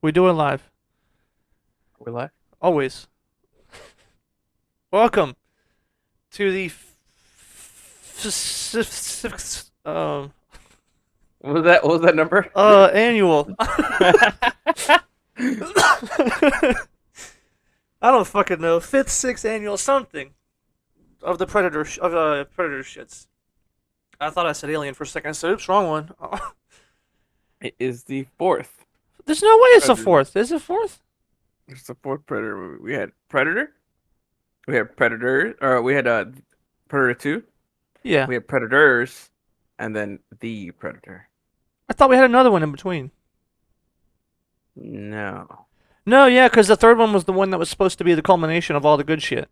We do it live. We're live. Always. Welcome to the um What was that number? annual. I don't fucking know. Fifth, sixth annual something of the Predator shits. I thought I said Alien for a second. I said, oops, wrong one. It is the fourth. There's no way it's a Predator. fourth. Is it fourth? It's the fourth Predator movie. We had Predator. We had Predator. Or we had Predator 2. Yeah. We had Predators, and then the Predator. I thought we had another one in between. No. No, yeah, because the third one was the one that was supposed to be the culmination of all the good shit.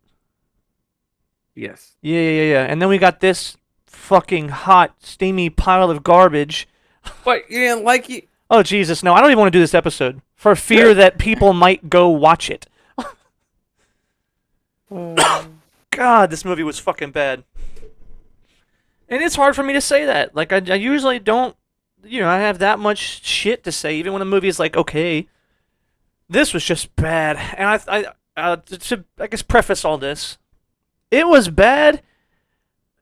Yes. Yeah. And then we got this fucking hot, steamy pile of garbage. But you didn't like it. Oh, Jesus, no. I don't even want to do this episode for fear that people might go watch it. God, this movie was fucking bad. And it's hard for me to say that. Like, I usually don't, I have that much shit to say, even when a movie is like, okay. This was just bad. And I guess preface all this. It was bad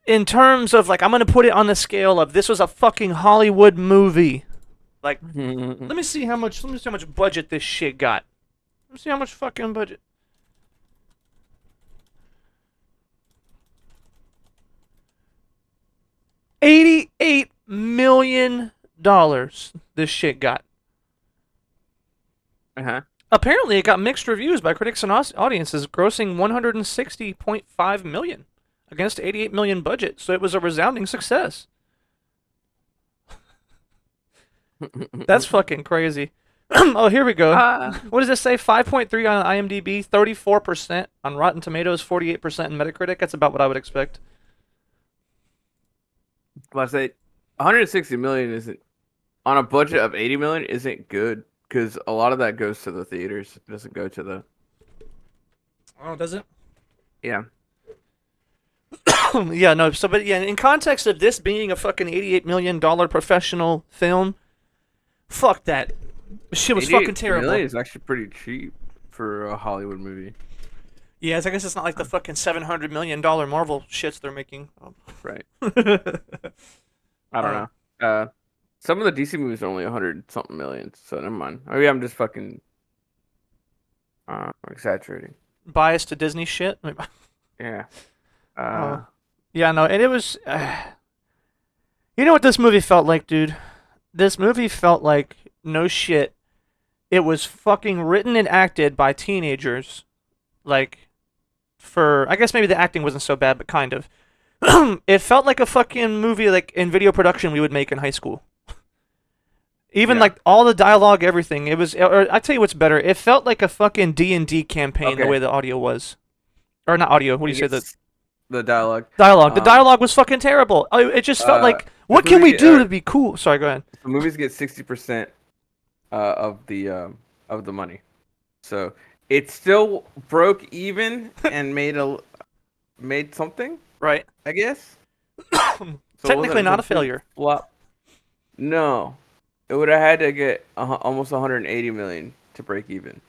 in terms of, like, I'm going to put it on the scale of this was a fucking Hollywood movie. Like, let me see how much budget this shit got. Let me see how much fucking budget. $88 million this shit got. Uh-huh. Apparently, it got mixed reviews by critics and audiences, grossing $160.5 million against $88 million budget. So it was a resounding success. That's fucking crazy. Oh, here we go. What does it say? 5.3 on IMDb, 34% on Rotten Tomatoes, 48% in Metacritic. That's about what I would expect. Well, I say 160 million isn't on a budget of 80 million isn't good because a lot of that goes to the theaters. It doesn't go to the. Oh, does it? Yeah. Yeah, no. So, but yeah, in context of this being a fucking $88 million professional film, fuck that. Shit was fucking terrible. Million is actually pretty cheap for a Hollywood movie. Yeah, I guess it's not like the fucking $700 million Marvel shits they're making. Right. I don't know. Some of the DC movies are only 100 something million, so never mind. Maybe I'm just fucking exaggerating. Biased to Disney shit. Yeah. Yeah, no, and it was. You know what this movie felt like, dude? This movie felt like, no shit, it was fucking written and acted by teenagers. Like, I guess maybe the acting wasn't so bad, but kind of. It felt like a fucking movie, like, in video production we would make in high school. Even, like, all the dialogue, everything. It was, or I tell you what's better. It felt like a fucking D&D campaign, the way the audio was. Or not audio, what do you say? The dialogue. Dialogue. The dialogue was fucking terrible. It just felt like, what can we do to be cool? Sorry, go ahead. The movies get 60% of the money, so it still broke even and made something, right? I guess. So technically not a failure. Flop. No, it would have had to get almost 180 million to break even.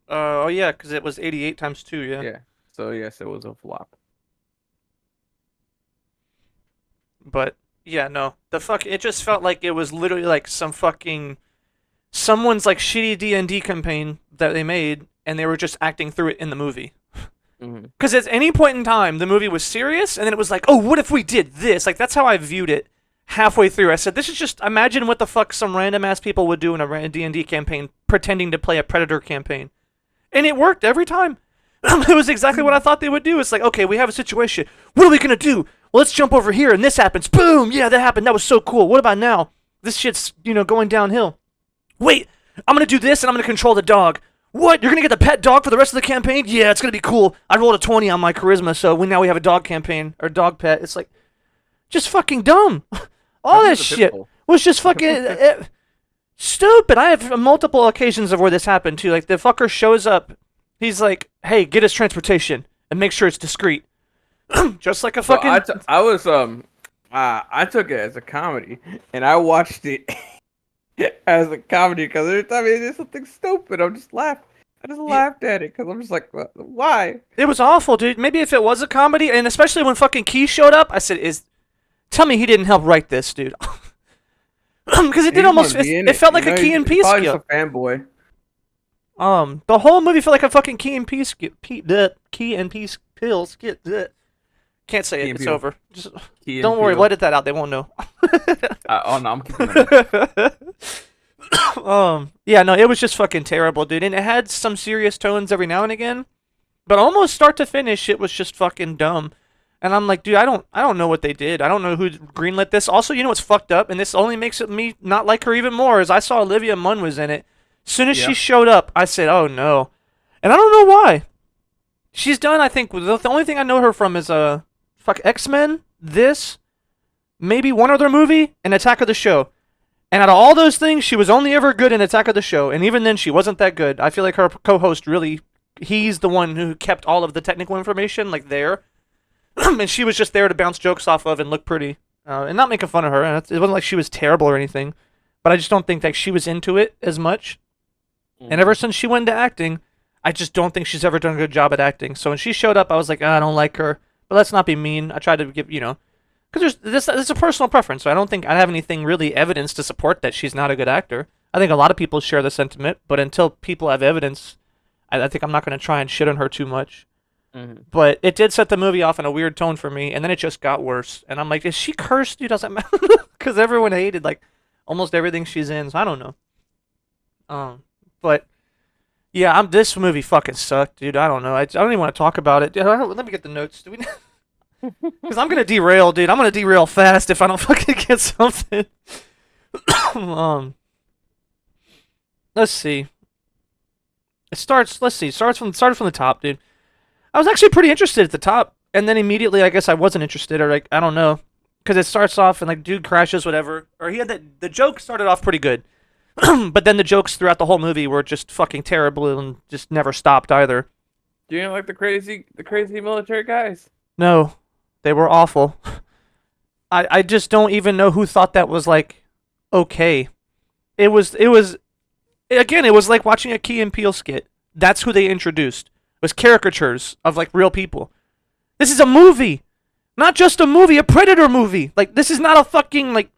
Oh yeah, because it was 88 times 2, yeah. Yeah. So yes, it was a flop. But yeah, no, it just felt like it was literally like someone's like shitty D&D campaign that they made, and they were just acting through it in the movie. Because at any point in time, the movie was serious, and then it was like, oh, what if we did this? Like, that's how I viewed it halfway through. I said, this is just, imagine what the fuck some random-ass people would do in a D&D campaign, pretending to play a Predator campaign. And it worked every time. It was exactly what I thought they would do. It's like, okay, we have a situation. What are we going to do? Well, let's jump over here, and this happens. Boom! Yeah, that happened. That was so cool. What about now? This shit's, going downhill. Wait, I'm going to do this, and I'm going to control the dog. What? You're going to get the pet dog for the rest of the campaign? Yeah, it's going to be cool. I rolled a 20 on my charisma, so now we have a dog campaign, or dog pet. It's like, just fucking dumb. All that shit was just fucking stupid. I have multiple occasions of where this happened, too. Like, the fucker shows up. He's like, hey, get us transportation, and make sure it's discreet. Just like a fucking... I took it as a comedy, and I watched it as a comedy because every time he did something stupid, I'm just laughing. I just laughed at it because I'm just like, why? It was awful, dude. Maybe if it was a comedy, and especially when fucking Key showed up, I said, tell me he didn't help write this, dude. Because it did almost, it felt like a Key and Peele Probably skit. just a fanboy. The whole movie felt like a fucking Key and Peele skit. Key and Peele skit. Can't say it. It's over. Just don't worry. We'll edit that out. They won't know. Oh no, I'm keeping it. Yeah, no, it was just fucking terrible, dude. And it had some serious tones every now and again, but almost start to finish, it was just fucking dumb. And I'm like, dude, I don't know what they did. I don't know who greenlit this. Also, you know what's fucked up, and this only makes it me not like her even more, is I saw Olivia Munn was in it. As soon as she showed up, I said, oh no. And I don't know why. She's done, I think, the only thing I know her from is X-Men, this, maybe one other movie, and Attack of the Show. And out of all those things, she was only ever good in Attack of the Show, and even then she wasn't that good. I feel like her co-host really, he's the one who kept all of the technical information, like, there. And she was just there to bounce jokes off of and look pretty. And not making fun of her. It wasn't like she was terrible or anything. But I just don't think that she was into it as much. And ever since she went into acting, I just don't think she's ever done a good job at acting. So when she showed up, I was like, I don't like her. But let's not be mean. I tried to give, because it's a personal preference. So I don't think I have anything really evidence to support that she's not a good actor. I think a lot of people share the sentiment. But until people have evidence, I think I'm not going to try and shit on her too much. But it did set the movie off in a weird tone for me, and then it just got worse. And I'm like, is she cursed, dude? Doesn't matter, because everyone hated like almost everything she's in. So I don't know. But yeah, this movie fucking sucked, dude. I don't know. I don't even want to talk about it. Let me get the notes. Do we? Because I'm gonna derail, dude. I'm gonna derail fast if I don't fucking get something. Let's see. Starts from the top, dude. I was actually pretty interested at the top, and then immediately I guess I wasn't interested, or like I don't know, because it starts off and like dude crashes, whatever, or he had the joke started off pretty good, but then the jokes throughout the whole movie were just fucking terrible and just never stopped either. Do you know like the crazy military guys? No, they were awful. I just don't even know who thought that was like okay. It was again, it was like watching a Key and Peele skit. That's who they introduced. Was caricatures of like real people. This is a movie, not just a movie, a Predator movie. Like this is not a fucking like,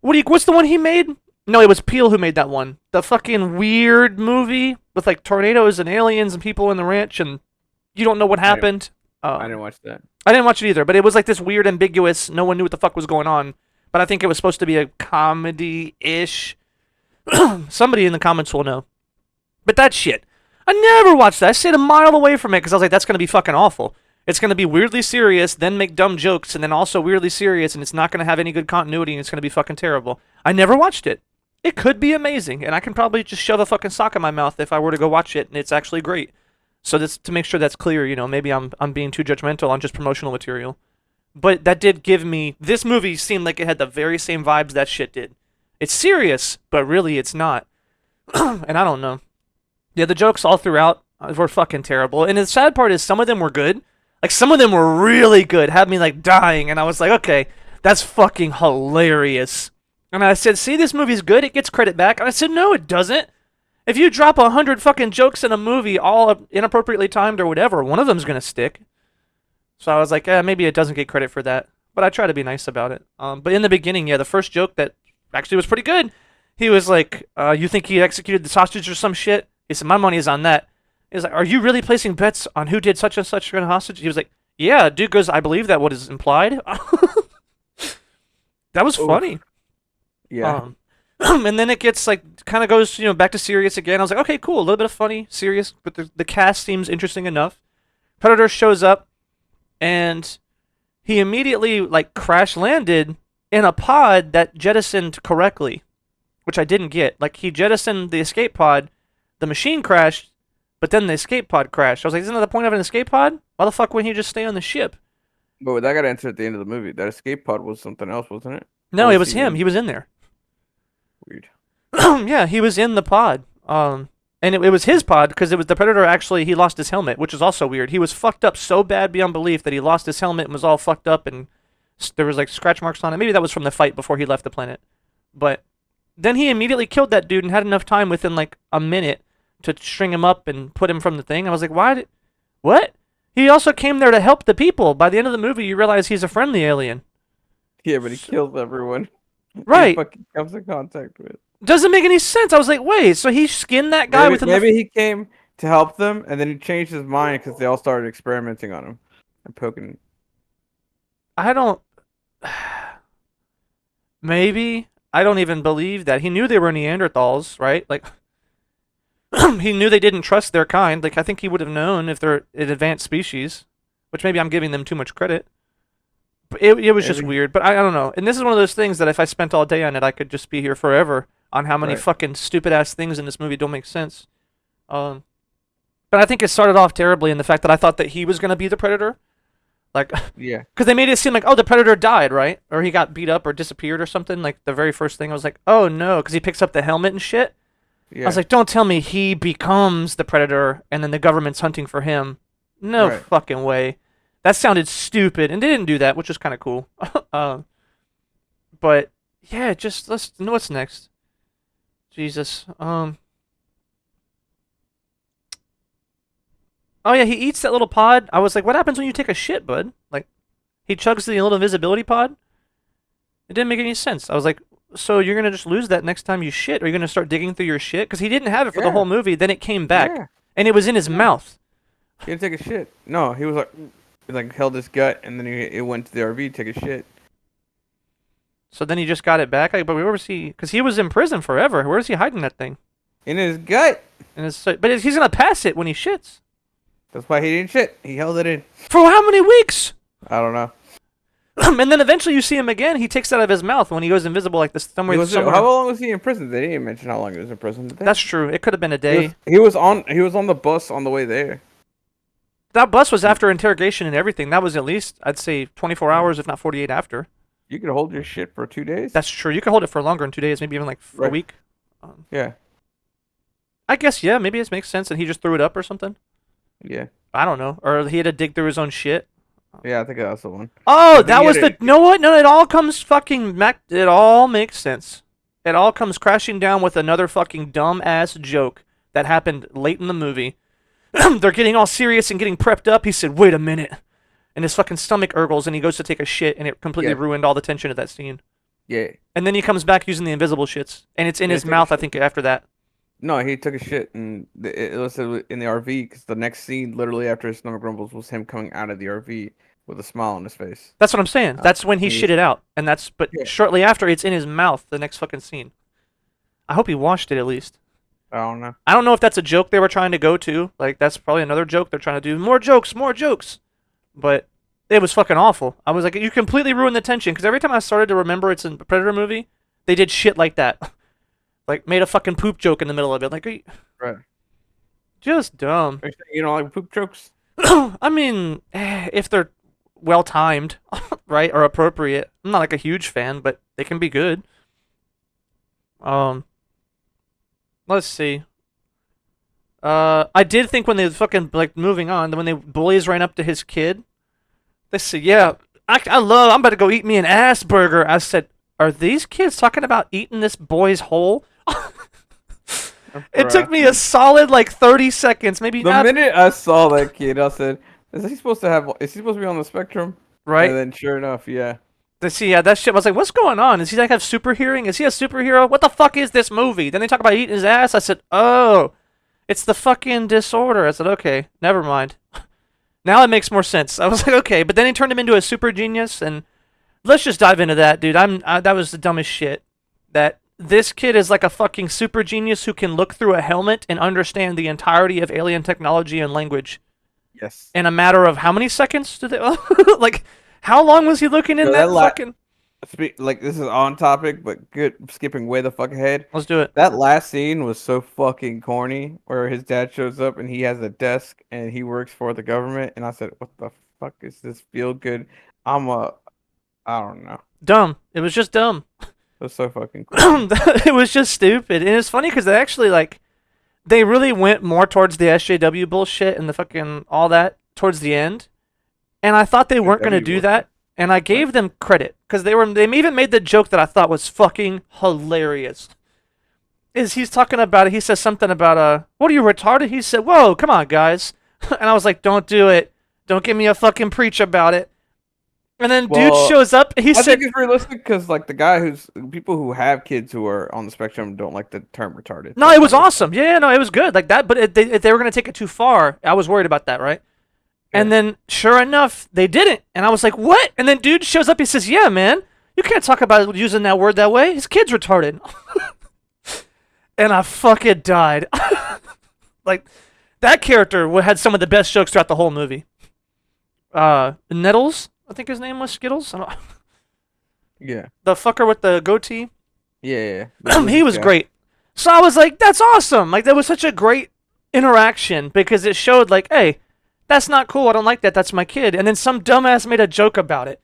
what's the one he made? No, it was Peele who made that one. The fucking weird movie with like tornadoes and aliens and people in the ranch and you don't know what happened. I didn't watch that. I didn't watch it either, but it was like this weird, ambiguous. No one knew what the fuck was going on. But I think it was supposed to be a comedy-ish. Somebody in the comments will know. But that shit. I never watched that. I stayed a mile away from it because I was like, that's going to be fucking awful. It's going to be weirdly serious, then make dumb jokes, and then also weirdly serious, and it's not going to have any good continuity, and it's going to be fucking terrible. I never watched it. It could be amazing, and I can probably just shove a fucking sock in my mouth if I were to go watch it, and it's actually great. So that's to make sure that's clear, maybe I'm being too judgmental on just promotional material. But that did give me... This movie seemed like it had the very same vibes that shit did. It's serious, but really it's not. And I don't know. Yeah, the jokes all throughout were fucking terrible. And the sad part is some of them were good. Like, some of them were really good. Had me, like, dying. And I was like, okay, that's fucking hilarious. And I said, see, this movie's good. It gets credit back. And I said, no, it doesn't. If you drop 100 fucking jokes in a movie, all inappropriately timed or whatever, one of them's going to stick. So I was like, maybe it doesn't get credit for that. But I try to be nice about it. But in the beginning, yeah, the first joke that actually was pretty good, he was like, you think he executed the sausage or some shit? He said, my money is on that. He was like, are you really placing bets on who did such and such kind of hostage? He was like, yeah. Dude goes, I believe that what is implied. That was funny. Yeah. And then it gets like, kind of goes, back to serious again. I was like, okay, cool. A little bit of funny, serious, but the cast seems interesting enough. Predator shows up, and he immediately like crash landed in a pod that jettisoned correctly, which I didn't get. Like he jettisoned the escape pod. The machine crashed, but then the escape pod crashed. I was like, isn't that the point of an escape pod? Why the fuck wouldn't he just stay on the ship? But that got answered at the end of the movie. That escape pod was something else, wasn't it? No, it was him. He was in there. Weird. Yeah, he was in the pod. And it was his pod because it was the Predator. Actually, he lost his helmet, which is also weird. He was fucked up so bad beyond belief that he lost his helmet and was all fucked up, and there was like scratch marks on it. Maybe that was from the fight before he left the planet. But Then he immediately killed that dude and had enough time within like a minute to string him up and put him from the thing. I was like, what? He also came there to help the people. By the end of the movie, you realize he's a friendly alien. Yeah, but he kills everyone. Right. He fucking comes in contact with. Doesn't make any sense. I was like, wait, so he skinned that guy within maybe he came to help them, and then he changed his mind because they all started experimenting on him and poking. I don't. Maybe. I don't even believe that. He knew they were Neanderthals, right? Like, he knew they didn't trust their kind. Like, I think he would have known if they're an advanced species, which maybe I'm giving them too much credit. But it was just weird. But I don't know. And this is one of those things that if I spent all day on it, I could just be here forever on how many fucking stupid-ass things in this movie don't make sense. But I think it started off terribly in the fact that I thought that he was going to be the Predator. Like, yeah. Because they made it seem like, oh, the Predator died, right? Or he got beat up or disappeared or something. Like, the very first thing, I was like, oh, no, because he picks up the helmet and shit. Yeah. I was like, don't tell me he becomes the Predator and then the government's hunting for him. No fucking way. That sounded stupid, and they didn't do that, which was kind of cool. But, yeah, just, let's know what's next. Jesus. Oh, yeah, he eats that little pod. I was like, what happens when you take a shit, bud? Like, he chugs the little invisibility pod? It didn't make any sense. I was like, so you're going to just lose that next time you shit? Or are you going to start digging through your shit? Because he didn't have it for the whole movie. Then it came back. And it was in his mouth. He didn't take a shit. No, he was like held his gut, and then it went to the RV to take a shit. So then he just got it back? Like, but where was he? Because he was in prison forever. Where is he hiding that thing? In his gut. But he's going to pass it when he shits. That's why he didn't shit. He held it in. For how many weeks? I don't know. And then eventually you see him again. He takes it out of his mouth when he goes invisible, like this somewhere. How long was he in prison? They didn't even mention how long he was in prison. That's true. It could have been a day. He was on the bus on the way there. That bus was after interrogation and everything. That was at least, I'd say, 24 hours, if not 48 after. You could hold your shit for 2 days? That's true. You could hold it for longer than 2 days, maybe even like a week. Yeah. I guess, yeah, maybe it makes sense, and he just threw it up or something. Yeah. I don't know. Or he had to dig through his own shit. Yeah, I think that's the one. Oh, that was the... You know what? No, it all comes fucking... It all makes sense. It all comes crashing down with another fucking dumb-ass joke that happened late in the movie. They're getting all serious and getting prepped up. He said, wait a minute. And his fucking stomach urgles, and he goes to take a shit, and it completely ruined all the tension of that scene. Yeah. And then he comes back using the invisible shits, and it's in his mouth, I think, after that. No, he took a shit, and it was in the RV, because the next scene, literally after his stomach rumbles, was him coming out of the RV with a smile on his face. That's what I'm saying. That's when he shit it out. And shortly after, it's in his mouth, the next fucking scene. I hope he washed it, at least. I don't know. I don't know if that's a joke they were trying to go to. Like, that's probably another joke they're trying to do. More jokes, more jokes. But it was fucking awful. I was like, you completely ruined the tension, because every time I started to remember it's a Predator movie, they did shit like that. Like, made a fucking poop joke in the middle of it. Like, right. Just dumb. You don't like poop jokes? I mean, if they're well-timed, right, or appropriate. I'm not like a huge fan, but they can be good. Let's see. I did think when they fucking, like, moving on, when the bullies ran up to his kid, they said, yeah, I'm about to go eat me an ass burger. I said, are these kids talking about eating this boy's hole? It took me a solid, like, 30 seconds, maybe. The minute I saw that kid, I said, is he supposed to be on the spectrum? Right. And then sure enough, yeah. That shit, I was like, what's going on? Does he like have super hearing? Is he a superhero? What the fuck is this movie? Then they talk about eating his ass. I said, oh, it's the fucking disorder. I said, okay, never mind. Now it makes more sense. I was like, okay, but then he turned him into a super genius, and let's just dive into that, dude. That was the dumbest shit. That this kid is like a fucking super genius who can look through a helmet and understand the entirety of alien technology and language. Yes. In a matter of how many seconds did they like? How long was he looking in that fucking? Like, this is on topic, but good. Skipping way the fuck ahead. Let's do it. That last scene was so fucking corny, where his dad shows up and he has a desk and he works for the government, and I said, "What the fuck is this? Feel good? I don't know." Dumb. It was just dumb. It was so fucking cool. It was just stupid, and it's funny because they actually they really went more towards the SJW bullshit and the fucking all that towards the end. And I thought they weren't going to do that, and I gave them credit, because they even made the joke that I thought was fucking hilarious. is he's talking about it. He says something about what are you retarded? He said, "Whoa, come on, guys," and I was like, "Don't do it. Don't give me a fucking preach about it." And then dude Well, shows up. He I think said, it's realistic because like the guy who's people who have kids who are on the spectrum don't like the term retarded. "No, it That's was all. awesome. Yeah, no, it was good like that." But if they were gonna take it too far, I was worried about that, right? Yeah. And then sure enough, they didn't, and I was like, "What?" And then dude shows up. He says, "Yeah, man, you can't talk about using that word that way. His kid's retarded." And I fucking died. Like that character had some of the best jokes throughout the whole movie. Nettles, I think his name was Skittles. I don't, Yeah. the fucker with the goatee. Yeah. He was great. So I was like, that's awesome. Like that was such a great interaction because it showed like, hey, that's not cool. I don't like that. That's my kid. And then some dumbass made a joke about it,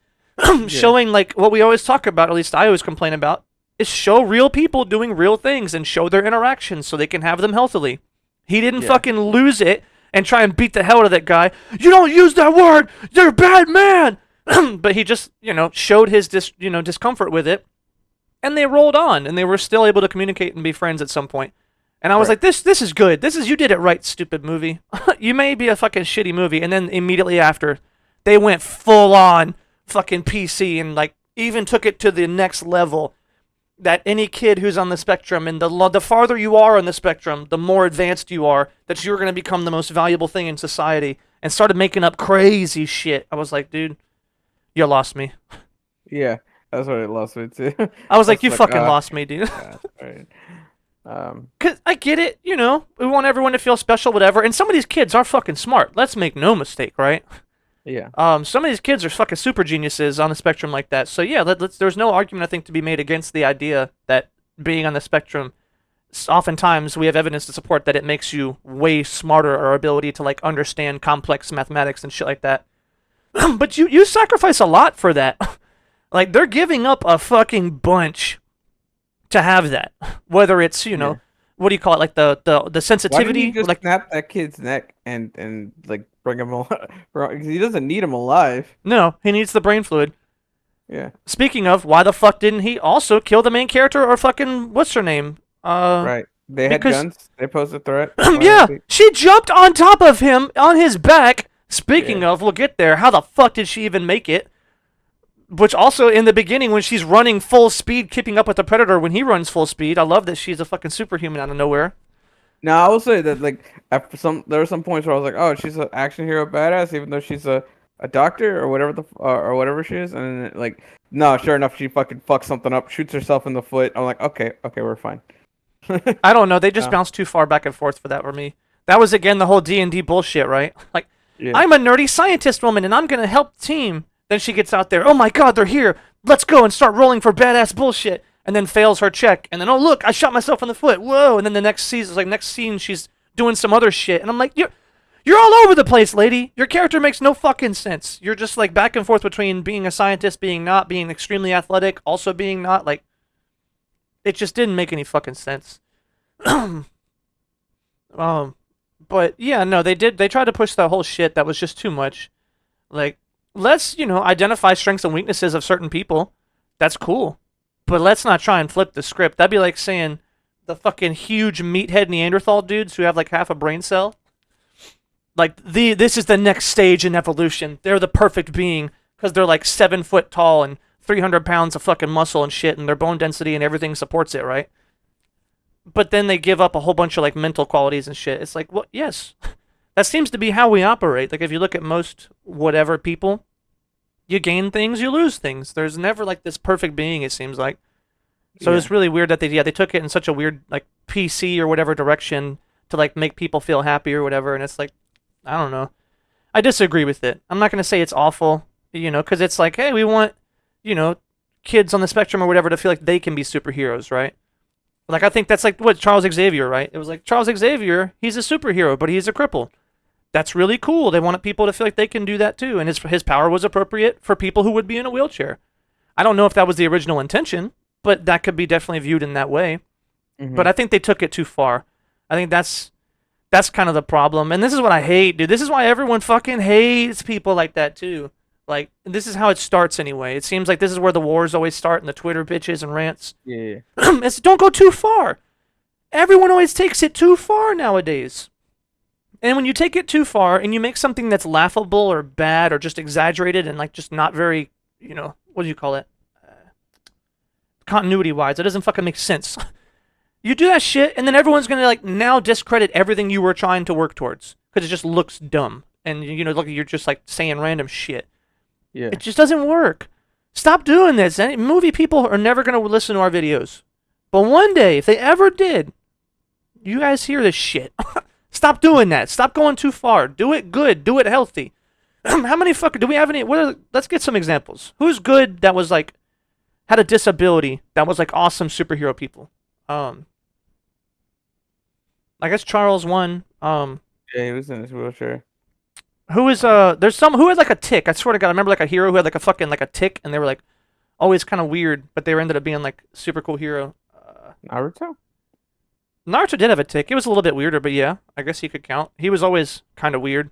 showing like what we always talk about. At least I always complain about is show real people doing real things and show their interactions so they can have them healthily. He didn't fucking lose it and try and beat the hell out of that guy. You don't use that word. You're a bad man. But he just, showed his discomfort with it, and they rolled on, and they were still able to communicate and be friends at some point. And I was like, this is good. You did it right, stupid movie. You may be a fucking shitty movie. And then immediately after, they went full on fucking PC and like even took it to the next level. That any kid who's on the spectrum, and the farther you are on the spectrum, the more advanced you are, that you're going to become the most valuable thing in society, and started making up crazy shit. I was like, dude, you lost me. Yeah, that's what it lost me too. I was like, you fucking lost me, dude. Yeah, right. Cause I get it, we want everyone to feel special, whatever. And some of these kids are fucking smart. Let's make no mistake, right? Yeah. Some of these kids are fucking super geniuses on the spectrum like that. So yeah, there's no argument I think to be made against the idea that being on the spectrum, oftentimes we have evidence to support that it makes you way smarter, or ability to like understand complex mathematics and shit like that. But you sacrifice a lot for that. Like they're giving up a fucking bunch to have that. Whether it's what do you call it, like the sensitivity, Why didn't he just like snap that kid's neck and like bring him alive? Because he doesn't need him alive. no, he needs the brain fluid. Yeah. Speaking of, why the fuck didn't he also kill the main character, or fucking what's her name? Right. They had guns. They posed a threat. Yeah, she jumped on top of him on his back. Speaking Yeah. of, we'll get there. How the fuck did she even make it? Which also in the beginning when she's running full speed, keeping up with the predator when he runs full speed, I love that she's a fucking superhuman out of nowhere. Now I will say that like there were some points where I was like, oh, she's an action hero badass, even though she's a doctor or whatever or whatever she is, and then, like no, sure enough, she fucking fucks something up, shoots herself in the foot. I'm like, okay, we're fine. I don't know. They just bounced too far back and forth for that for me. That was again the whole D&D bullshit, right? Like, Yeah. I'm a nerdy scientist woman and I'm gonna help the team. Then she gets out there. Oh my god, they're here. Let's go and start rolling for badass bullshit. And then fails her check. And then oh look, I shot myself in the foot. Whoa. And then the next scene, she's doing some other shit. And I'm like, you're all over the place, lady. Your character makes no fucking sense. You're just like back and forth between being a scientist, being not, being extremely athletic, also being not. Like, it just didn't make any fucking sense. But yeah, no, they did. They tried to push that whole shit that was just too much. Like, let's identify strengths and weaknesses of certain people. That's cool, but let's not try and flip the script. That'd be like saying the fucking huge meathead Neanderthal dudes who have like half a brain cell. Like this is the next stage in evolution. They're the perfect being because they're like 7 foot tall and 300 pounds of fucking muscle and shit, and their bone density and everything supports it, right? But then they give up a whole bunch of like mental qualities and shit. It's like, well, yes, that seems to be how we operate. Like if you look at most whatever people, you gain things, you lose things. There's never like this perfect being, it seems like. So it's really weird that they took it in such a weird like PC or whatever direction to like make people feel happy or whatever. And it's like, I don't know. I disagree with it. I'm not gonna say it's awful, because it's like, hey, we want, kids on the spectrum or whatever to feel like they can be superheroes, right? Like, I think that's like what Charles Xavier, right? It was like Charles Xavier, he's a superhero, but he's a cripple. That's really cool. They wanted people to feel like they can do that too, and his power was appropriate for people who would be in a wheelchair. I don't know if that was the original intention, but that could be definitely viewed in that way. Mm-hmm. But I think they took it too far. I think that's kind of the problem, and this is what I hate, dude. This is why everyone fucking hates people like that too. Like, this is how it starts anyway. It seems like this is where the wars always start, and the Twitter bitches and rants. Yeah. It's don't go too far. Everyone always takes it too far nowadays. And when you take it too far and you make something that's laughable or bad or just exaggerated and like just not very, what do you call it? Continuity wise, it doesn't fucking make sense. You do that shit and then everyone's gonna like now discredit everything you were trying to work towards because it just looks dumb. And look, you're just like saying random shit. Yeah. It just doesn't work. Stop doing this. Movie people are never gonna listen to our videos. But one day, if they ever did, you guys hear this shit. Stop doing that. Stop going too far. Do it good. Do it healthy. How many fucking do we have any? Let's get some examples. Who's good that was like had a disability that was like awesome superhero people? I guess Charles won. Yeah, he was in his wheelchair. Who is There's some who had like a tick. I swear to God, I remember like a hero who had like a fucking like a tick, and they were like always kind of weird, but they ended up being like super cool hero. Naruto? Naruto did have a tick. It was a little bit weirder, but yeah, I guess he could count. He was always kind of weird.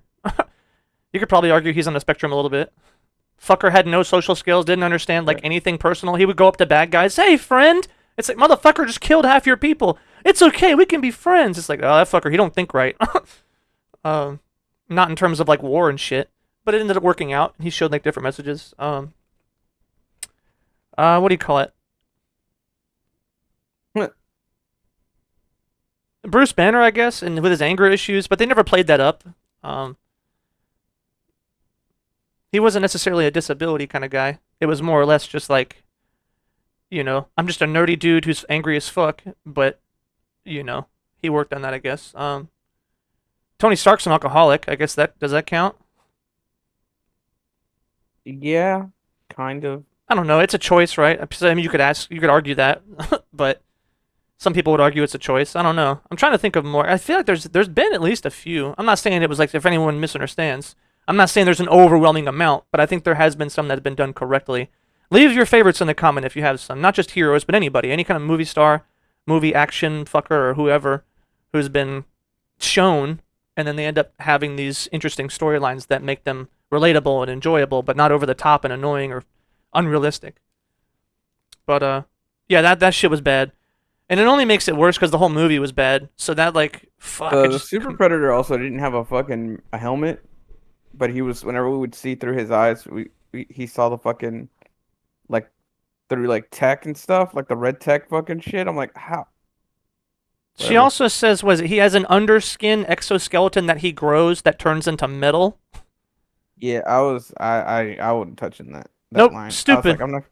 You could probably argue he's on the spectrum a little bit. Fucker had no social skills, didn't understand like anything personal. He would go up to bad guys, "Hey, friend." It's like, motherfucker just killed half your people. It's okay, we can be friends. It's like, oh, that fucker, he don't think right. Not in terms of like war and shit, but it ended up working out. He showed like different messages. What do you call it? Bruce Banner, I guess, and with his anger issues, but they never played that up. He wasn't necessarily a disability kind of guy. It was more or less just like, I'm just a nerdy dude who's angry as fuck, but, he worked on that, I guess. Tony Stark's an alcoholic. I guess does that count? Yeah, kind of. I don't know. It's a choice, right? I mean, you could argue that, but some people would argue it's a choice. I don't know. I'm trying to think of more. I feel like there's been at least a few. I'm not saying it was like if anyone misunderstands. I'm not saying there's an overwhelming amount, but I think there has been some that have been done correctly. Leave your favorites in the comment if you have some. Not just heroes, but anybody. Any kind of movie star, movie action fucker, or whoever who's been shown, and then they end up having these interesting storylines that make them relatable and enjoyable, but not over the top and annoying or unrealistic. But yeah, that shit was bad. And it only makes it worse because the whole movie was bad. So that like, fuck. The Super Predator also didn't have a helmet, but he was whenever we would see through his eyes, he saw the fucking like through like tech and stuff, like the red tech fucking shit. I'm like, how? She Whatever. also says he has an underskin exoskeleton that he grows that turns into metal. Yeah, I wasn't touching that Nope, line. stupid. I was like, I'm not.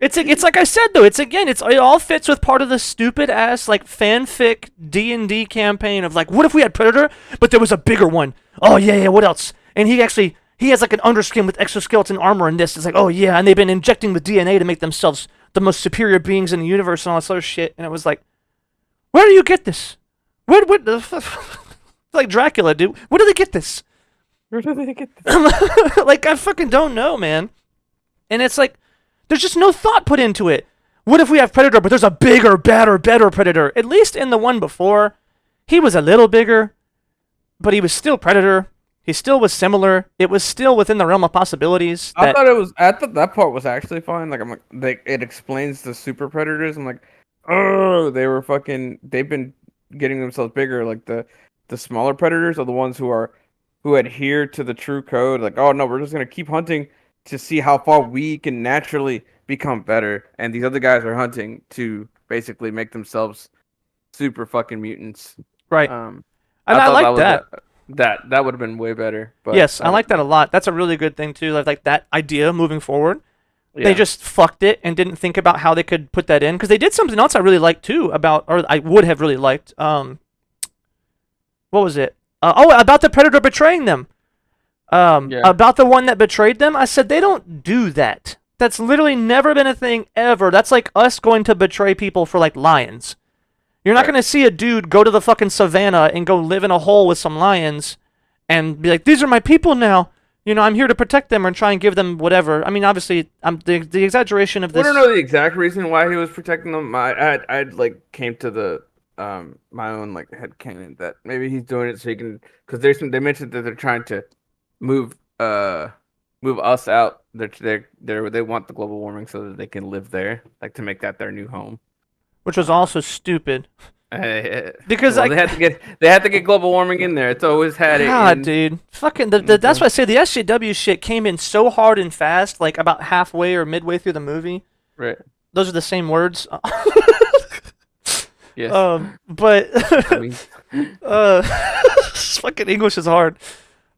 It's like I said though. It all fits with part of the stupid ass like fanfic D&D campaign of like, what if we had Predator, but there was a bigger one? Oh yeah, what else? And he has like an underskin with exoskeleton armor in this. It's like, oh yeah, and they've been injecting with DNA to make themselves the most superior beings in the universe and all this other shit. And it was like, where do you get this? Where the like Dracula, dude? Where do they get this? Where did they get this? Like I fucking don't know, man. And it's like, there's just no thought put into it. What if we have Predator, but there's a bigger, badder, better Predator? At least in the one before, he was a little bigger, but he was still Predator. He still was similar. It was still within the realm of possibilities. I thought that part was actually fine. Like it explains the super predators. I'm like, oh, they've been getting themselves bigger. Like the smaller predators are the ones who adhere to the true code. Like, oh no, we're just gonna keep hunting to see how far we can naturally become better. And these other guys are hunting to basically make themselves super fucking mutants. Right. And I like that. That would have been way better. But yes, I like that a lot. That's a really good thing too. Like that idea moving forward. Yeah. They just fucked it and didn't think about how they could put that in because they did something else I really liked too or I would have really liked. What was it? About the Predator betraying them. About the one that betrayed them. I said they don't do that. That's literally never been a thing ever. That's like us going to betray people for like lions. You're not going to see a dude go to the fucking savannah and go live in a hole with some lions and be like, these are my people now. I'm here to protect them and try and give them whatever. I mean, obviously, the exaggeration of this. I don't know the exact reason why he was protecting them. I like came to the my own like headcanon that maybe he's doing it so he can because they mentioned that they're trying to move us out. They want the global warming so that they can live there, like to make that their new home. Which was also stupid. Because well, they had to get global warming in there. It's always had it. God, dude, fucking that's why I say the SJW shit came in so hard and fast, like about halfway or midway through the movie. Right. Those are the same words. Yes. But fucking English is hard.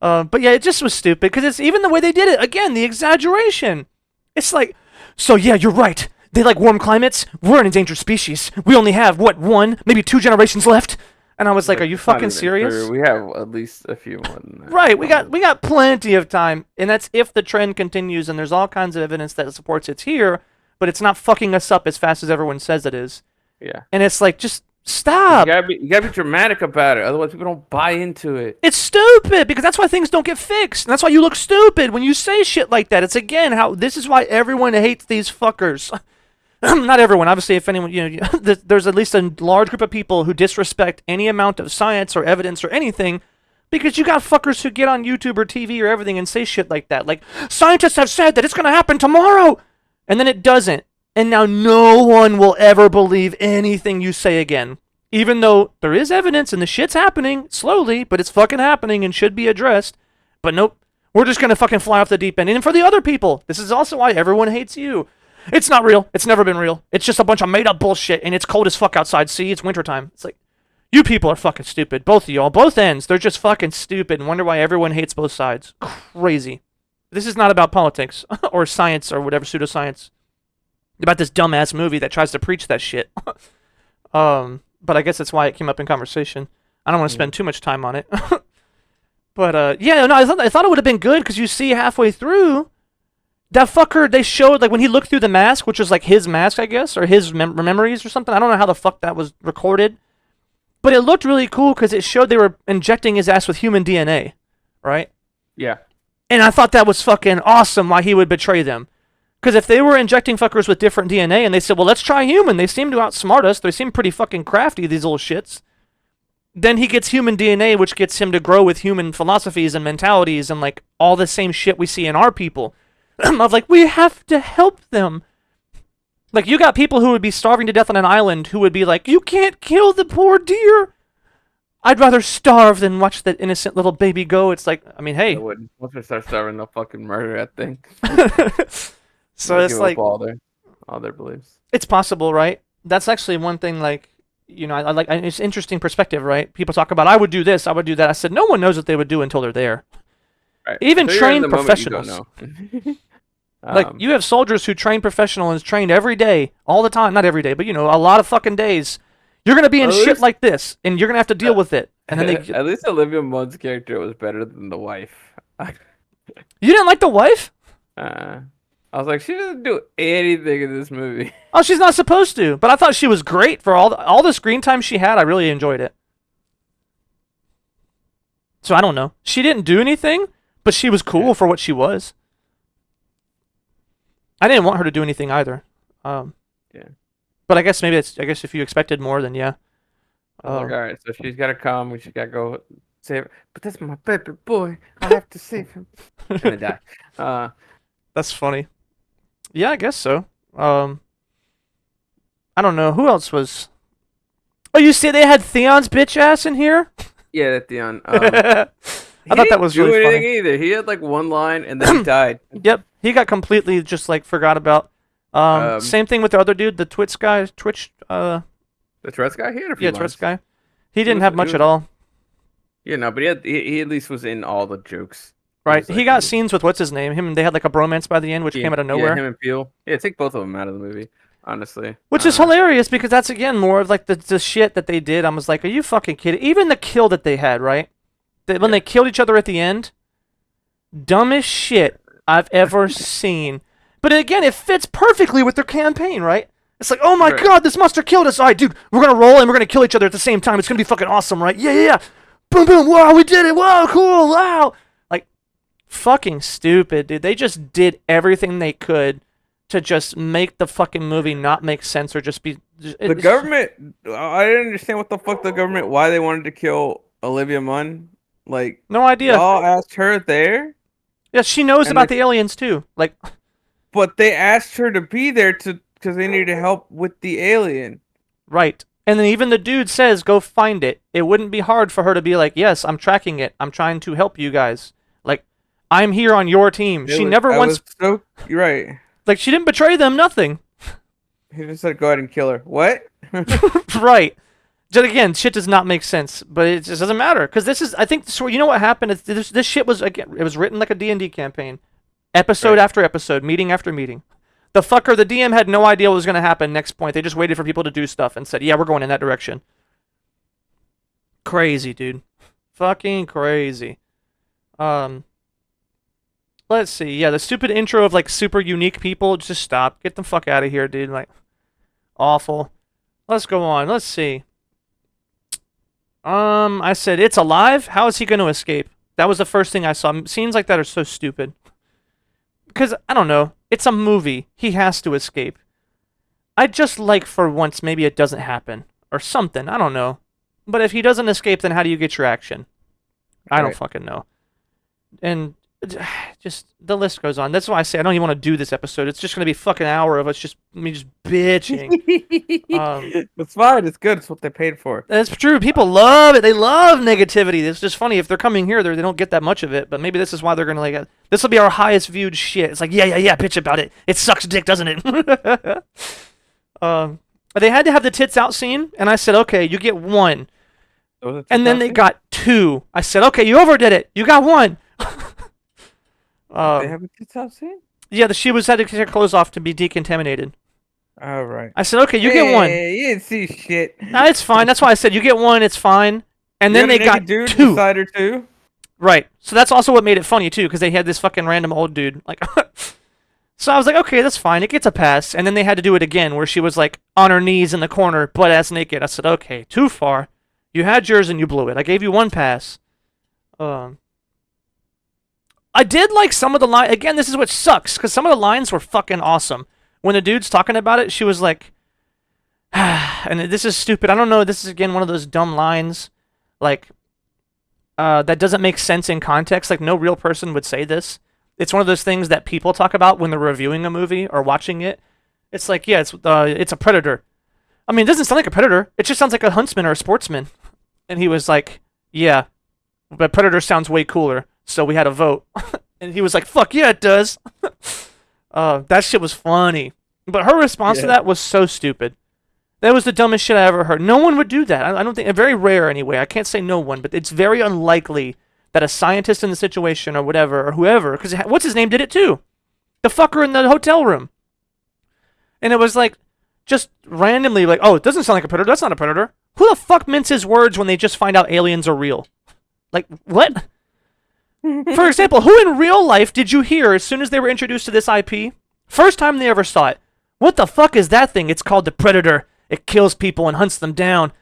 But yeah, it just was stupid because it's even the way they did it. Again, the exaggeration. It's like, so yeah, you're right. They like warm climates. We're an endangered species. We only have what, one, maybe 2 generations left. And I was like, are you fucking serious? True. We have at least a few more than that. Right, we got plenty of time, and that's if the trend continues. And there's all kinds of evidence that supports it's here, but it's not fucking us up as fast as everyone says it is. Yeah. And it's like, just stop. You gotta be dramatic about it, otherwise people don't buy into it. It's stupid because that's why things don't get fixed. And that's why you look stupid when you say shit like that. It's again how this is why everyone hates these fuckers. Not everyone, obviously. If anyone, there's at least a large group of people who disrespect any amount of science or evidence or anything, because you got fuckers who get on YouTube or TV or everything and say shit like that, like scientists have said that it's gonna happen tomorrow, and then it doesn't. And now no one will ever believe anything you say again. Even though there is evidence and the shit's happening slowly, but it's fucking happening and should be addressed. But nope, we're just going to fucking fly off the deep end. And for the other people, this is also why everyone hates you. It's not real. It's never been real. It's just a bunch of made up bullshit, and it's cold as fuck outside. See, it's wintertime. It's like, you people are fucking stupid. Both of y'all, both ends. They're just fucking stupid and wonder why everyone hates both sides. Crazy. This is not about politics or science or whatever, pseudoscience. About this dumbass movie that tries to preach that shit. But I guess that's why it came up in conversation. I don't want to spend too much time on it. But yeah, no, I thought it would have been good because you see halfway through that fucker. They showed like when he looked through the mask, which was like his mask, I guess, or his memories or something. I don't know how the fuck that was recorded, but it looked really cool because it showed they were injecting his ass with human DNA, right? Yeah. And I thought that was fucking awesome. Why he would betray them. Because if they were injecting fuckers with different DNA and they said, well, let's try human. They seem to outsmart us. They seem pretty fucking crafty, these little shits. Then he gets human DNA, which gets him to grow with human philosophies and mentalities and, like, all the same shit we see in our people. Of, like, we have to help them. Like, you got people who would be starving to death on an island who would be like, you can't kill the poor deer. I'd rather starve than watch that innocent little baby go. It's like, I mean, hey. I wouldn't. Once I start starving, they'll fucking murder that thing. So it's like all their beliefs. It's possible, right? That's actually one thing. Like, I like. It's interesting perspective, right? People talk about I would do this, I would do that. I said no one knows what they would do until they're there. Right. Even so trained professionals. Like you have soldiers who train professional and is trained every day, all the time. Not every day, but a lot of fucking days. You're gonna be in shit like this, and you're gonna have to deal with it. And then at least Olivia Munn's character was better than the wife. You didn't like the wife? I was like, she doesn't do anything in this movie. Oh, she's not supposed to. But I thought she was great for all the screen time she had. I really enjoyed it. So I don't know. She didn't do anything, but she was cool for what she was. I didn't want her to do anything either. Yeah. But I guess if you expected more, then yeah. I was like, all right, so she's got to come. We just got to go save her. But that's my baby boy. I have to save him. And then die. That's funny. Yeah, I guess so. I don't know. Who else was... Oh, you see they had Theon's bitch ass in here? Yeah, that Theon. I thought that was really funny. He didn't do anything either. He had like one line and then he died. Yep. He got completely just like forgot about. Same thing with the other dude, the Twitch guy. The Tourette's guy? He had a few lines. Tourette's guy. He didn't have much at all. Yeah, no, but he at least was in all the jokes. Right, he got scenes with what's his name. Him, they had like a bromance by the end, which came out of nowhere. Yeah, him and Peel. Yeah, take both of them out of the movie, honestly. Which is hilarious because that's again more of like the shit that they did. I was like, are you fucking kidding? Even the kill that they had, right? When they killed each other at the end, dumbest shit I've ever seen. But again, it fits perfectly with their campaign, right? It's like, oh my god, this monster killed us. All right, dude, we're gonna roll and we're gonna kill each other at the same time. It's gonna be fucking awesome, right? Yeah. Boom, boom. Wow, we did it. Wow, cool. Wow. Fucking stupid, dude. They just did everything they could to just make the fucking movie not make sense or just be... The government... I didn't understand what the fuck the government... Why they wanted to kill Olivia Munn. Like... No idea. Y'all asked her there? Yeah, she knows about the aliens, too. Like... But they asked her to be there because they needed help with the alien. Right. And then even the dude says, go find it. It wouldn't be hard for her to be like, yes, I'm tracking it. I'm trying to help you guys. Like, I'm here on your team. She never once... You're right. Like, she didn't betray them, nothing. He just said, go ahead and kill her. What? Right. Just again, shit does not make sense, but it just doesn't matter. Because this is, I think, so you know what happened? This shit was, again, it was written like a D&D campaign. Episode after episode, meeting after meeting. The DM had no idea what was going to happen next point. They just waited for people to do stuff and said, yeah, we're going in that direction. Crazy, dude. Fucking crazy. Let's see. Yeah, the stupid intro of, like, super unique people. Just stop. Get the fuck out of here, dude. Like, awful. Let's go on. Let's see. I said, it's alive? How is he going to escape? That was the first thing I saw. Scenes like that are so stupid. Because, I don't know. It's a movie. He has to escape. I'd just like for once maybe it doesn't happen. Or something. I don't know. But if he doesn't escape, then how do you get your action? I don't fucking know. And just the list goes on. That's why I say I don't even want to do this episode. It's just going to be a fucking hour of us just bitching. It's fine. It's good. It's what they paid for. That's true. People love it. They love negativity. It's just funny. If they're coming here, they don't get that much of it. But maybe this is why they're going to like... This will be our highest viewed shit. It's like, yeah, bitch about it. It sucks dick, doesn't it? They had to have the tits out scene. And I said, okay, you get one. And then they got two. I said, okay, you overdid it. You got one. They have a tits out scene? Yeah, she had to take her clothes off to be decontaminated. All right. I said, okay, you get one. You didn't see shit. No, it's fine. That's why I said you get one. It's fine. And then they got two. Decider too. Right. So that's also what made it funny too, because they had this fucking random old dude. Like, so I was like, okay, that's fine. It gets a pass. And then they had to do it again, where she was like on her knees in the corner, butt ass naked. I said, okay, too far. You had yours and you blew it. I gave you one pass. I did like some of the lines. Again, this is what sucks, because some of the lines were fucking awesome. When the dude's talking about it, she was like, and this is stupid. I don't know. This is, again, one of those dumb lines, like, that doesn't make sense in context. Like, no real person would say this. It's one of those things that people talk about when they're reviewing a movie or watching it. It's like, yeah, it's a predator. I mean, it doesn't sound like a predator. It just sounds like a huntsman or a sportsman. And he was like, yeah, but predator sounds way cooler. So we had a vote. And he was like, fuck yeah, it does. That shit was funny. But her response to that was so stupid. That was the dumbest shit I ever heard. No one would do that. I don't think... Very rare, anyway. I can't say no one, but it's very unlikely that a scientist in the situation or whatever, or whoever... Because what's his name did it, too? The fucker in the hotel room. And it was like... Just randomly, like, oh, it doesn't sound like a predator. That's not a predator. Who the fuck minces words when they just find out aliens are real? Like, what? For example, who in real life did you hear as soon as they were introduced to this IP? First time they ever saw it. What the fuck is that thing? It's called the Predator. It kills people and hunts them down.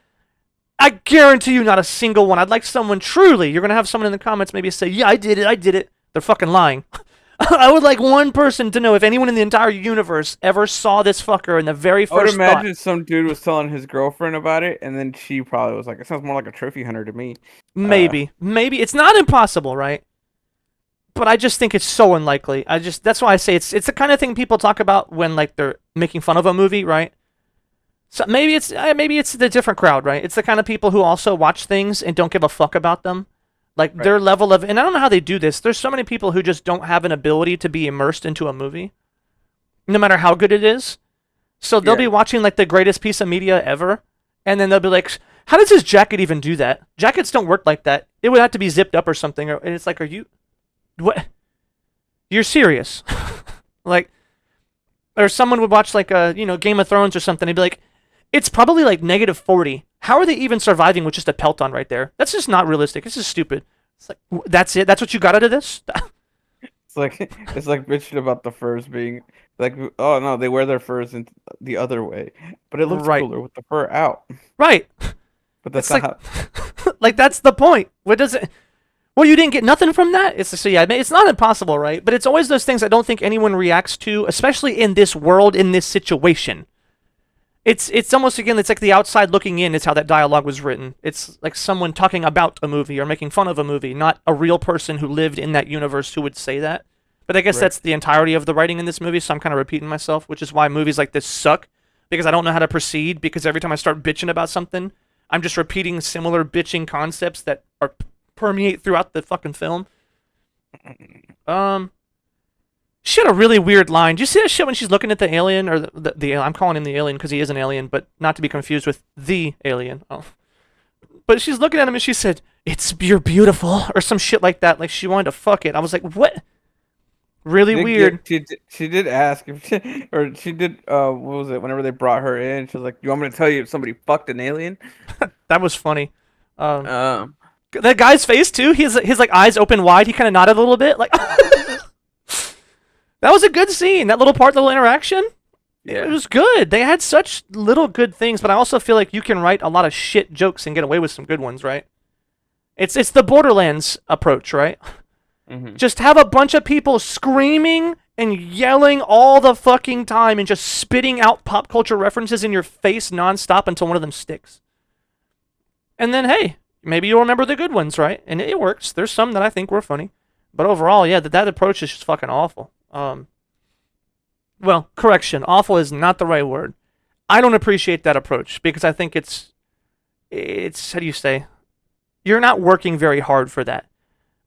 I guarantee you not a single one. I'd like someone truly. You're going to have someone in the comments maybe say, yeah, I did it. They're fucking lying. I would like one person to know if anyone in the entire universe ever saw this fucker in the very first I would imagine some dude was telling his girlfriend about it, and then she probably was like, it sounds more like a trophy hunter to me. Maybe. It's not impossible, right? But I just think it's so unlikely. That's why I say it's the kind of thing people talk about when like they're making fun of a movie, right? So maybe it's the different crowd, right? It's the kind of people who also watch things and don't give a fuck about them. Like their level of, and I don't know how they do this. There's so many people who just don't have an ability to be immersed into a movie, no matter how good it is. So they'll be watching like the greatest piece of media ever, and then they'll be like, how does his jacket even do that? Jackets don't work like that. It would have to be zipped up or something. And it's like, are you, what? You're serious? Like, or someone would watch like a, Game of Thrones or something. They'd be like, it's probably like -40. How are they even surviving with just a pelt on right there? That's just not realistic. This is stupid. It's like, that's it? That's what you got out of this? It's like bitching about the furs being like, oh no, they wear their furs in the other way, but it looks cooler with the fur out. Right. But that's not like, like that's the point. What does it? Well, you didn't get nothing from that. So yeah, it's not impossible, right? But it's always those things I don't think anyone reacts to, especially in this world, in this situation. It's almost, again, it's like the outside looking in is how that dialogue was written. It's like someone talking about a movie or making fun of a movie, not a real person who lived in that universe who would say that. But I guess that's the entirety of the writing in this movie, so I'm kind of repeating myself, which is why movies like this suck, because I don't know how to proceed, because every time I start bitching about something, I'm just repeating similar bitching concepts that are permeate throughout the fucking film. She had a really weird line. Do you see that shit when she's looking at the alien, or the I'm calling him the alien because he is an alien, but not to be confused with the alien. Oh. But she's looking at him and she said, you're beautiful," or some shit like that. Like she wanted to fuck it. I was like, what? Really weird. She did ask if she did what was it? Whenever they brought her in, she was like, "You want me to tell you if somebody fucked an alien?" That was funny. Um, That guy's face too. His like eyes open wide. He kind of nodded a little bit, like. That was a good scene. That little part, the little interaction. yeah. It was good. They had such little good things, but I also feel like you can write a lot of shit jokes and get away with some good ones, right? It's the Borderlands approach, right? Mm-hmm. Just have a bunch of people screaming and yelling all the fucking time and just spitting out pop culture references in your face nonstop until one of them sticks. And then, hey, maybe you'll remember the good ones, right? And it works. There's some that I think were funny. But overall, yeah, that approach is just fucking awful. Well, correction, awful is not the right word. I don't appreciate that approach because I think it's how do you say? You're not working very hard for that.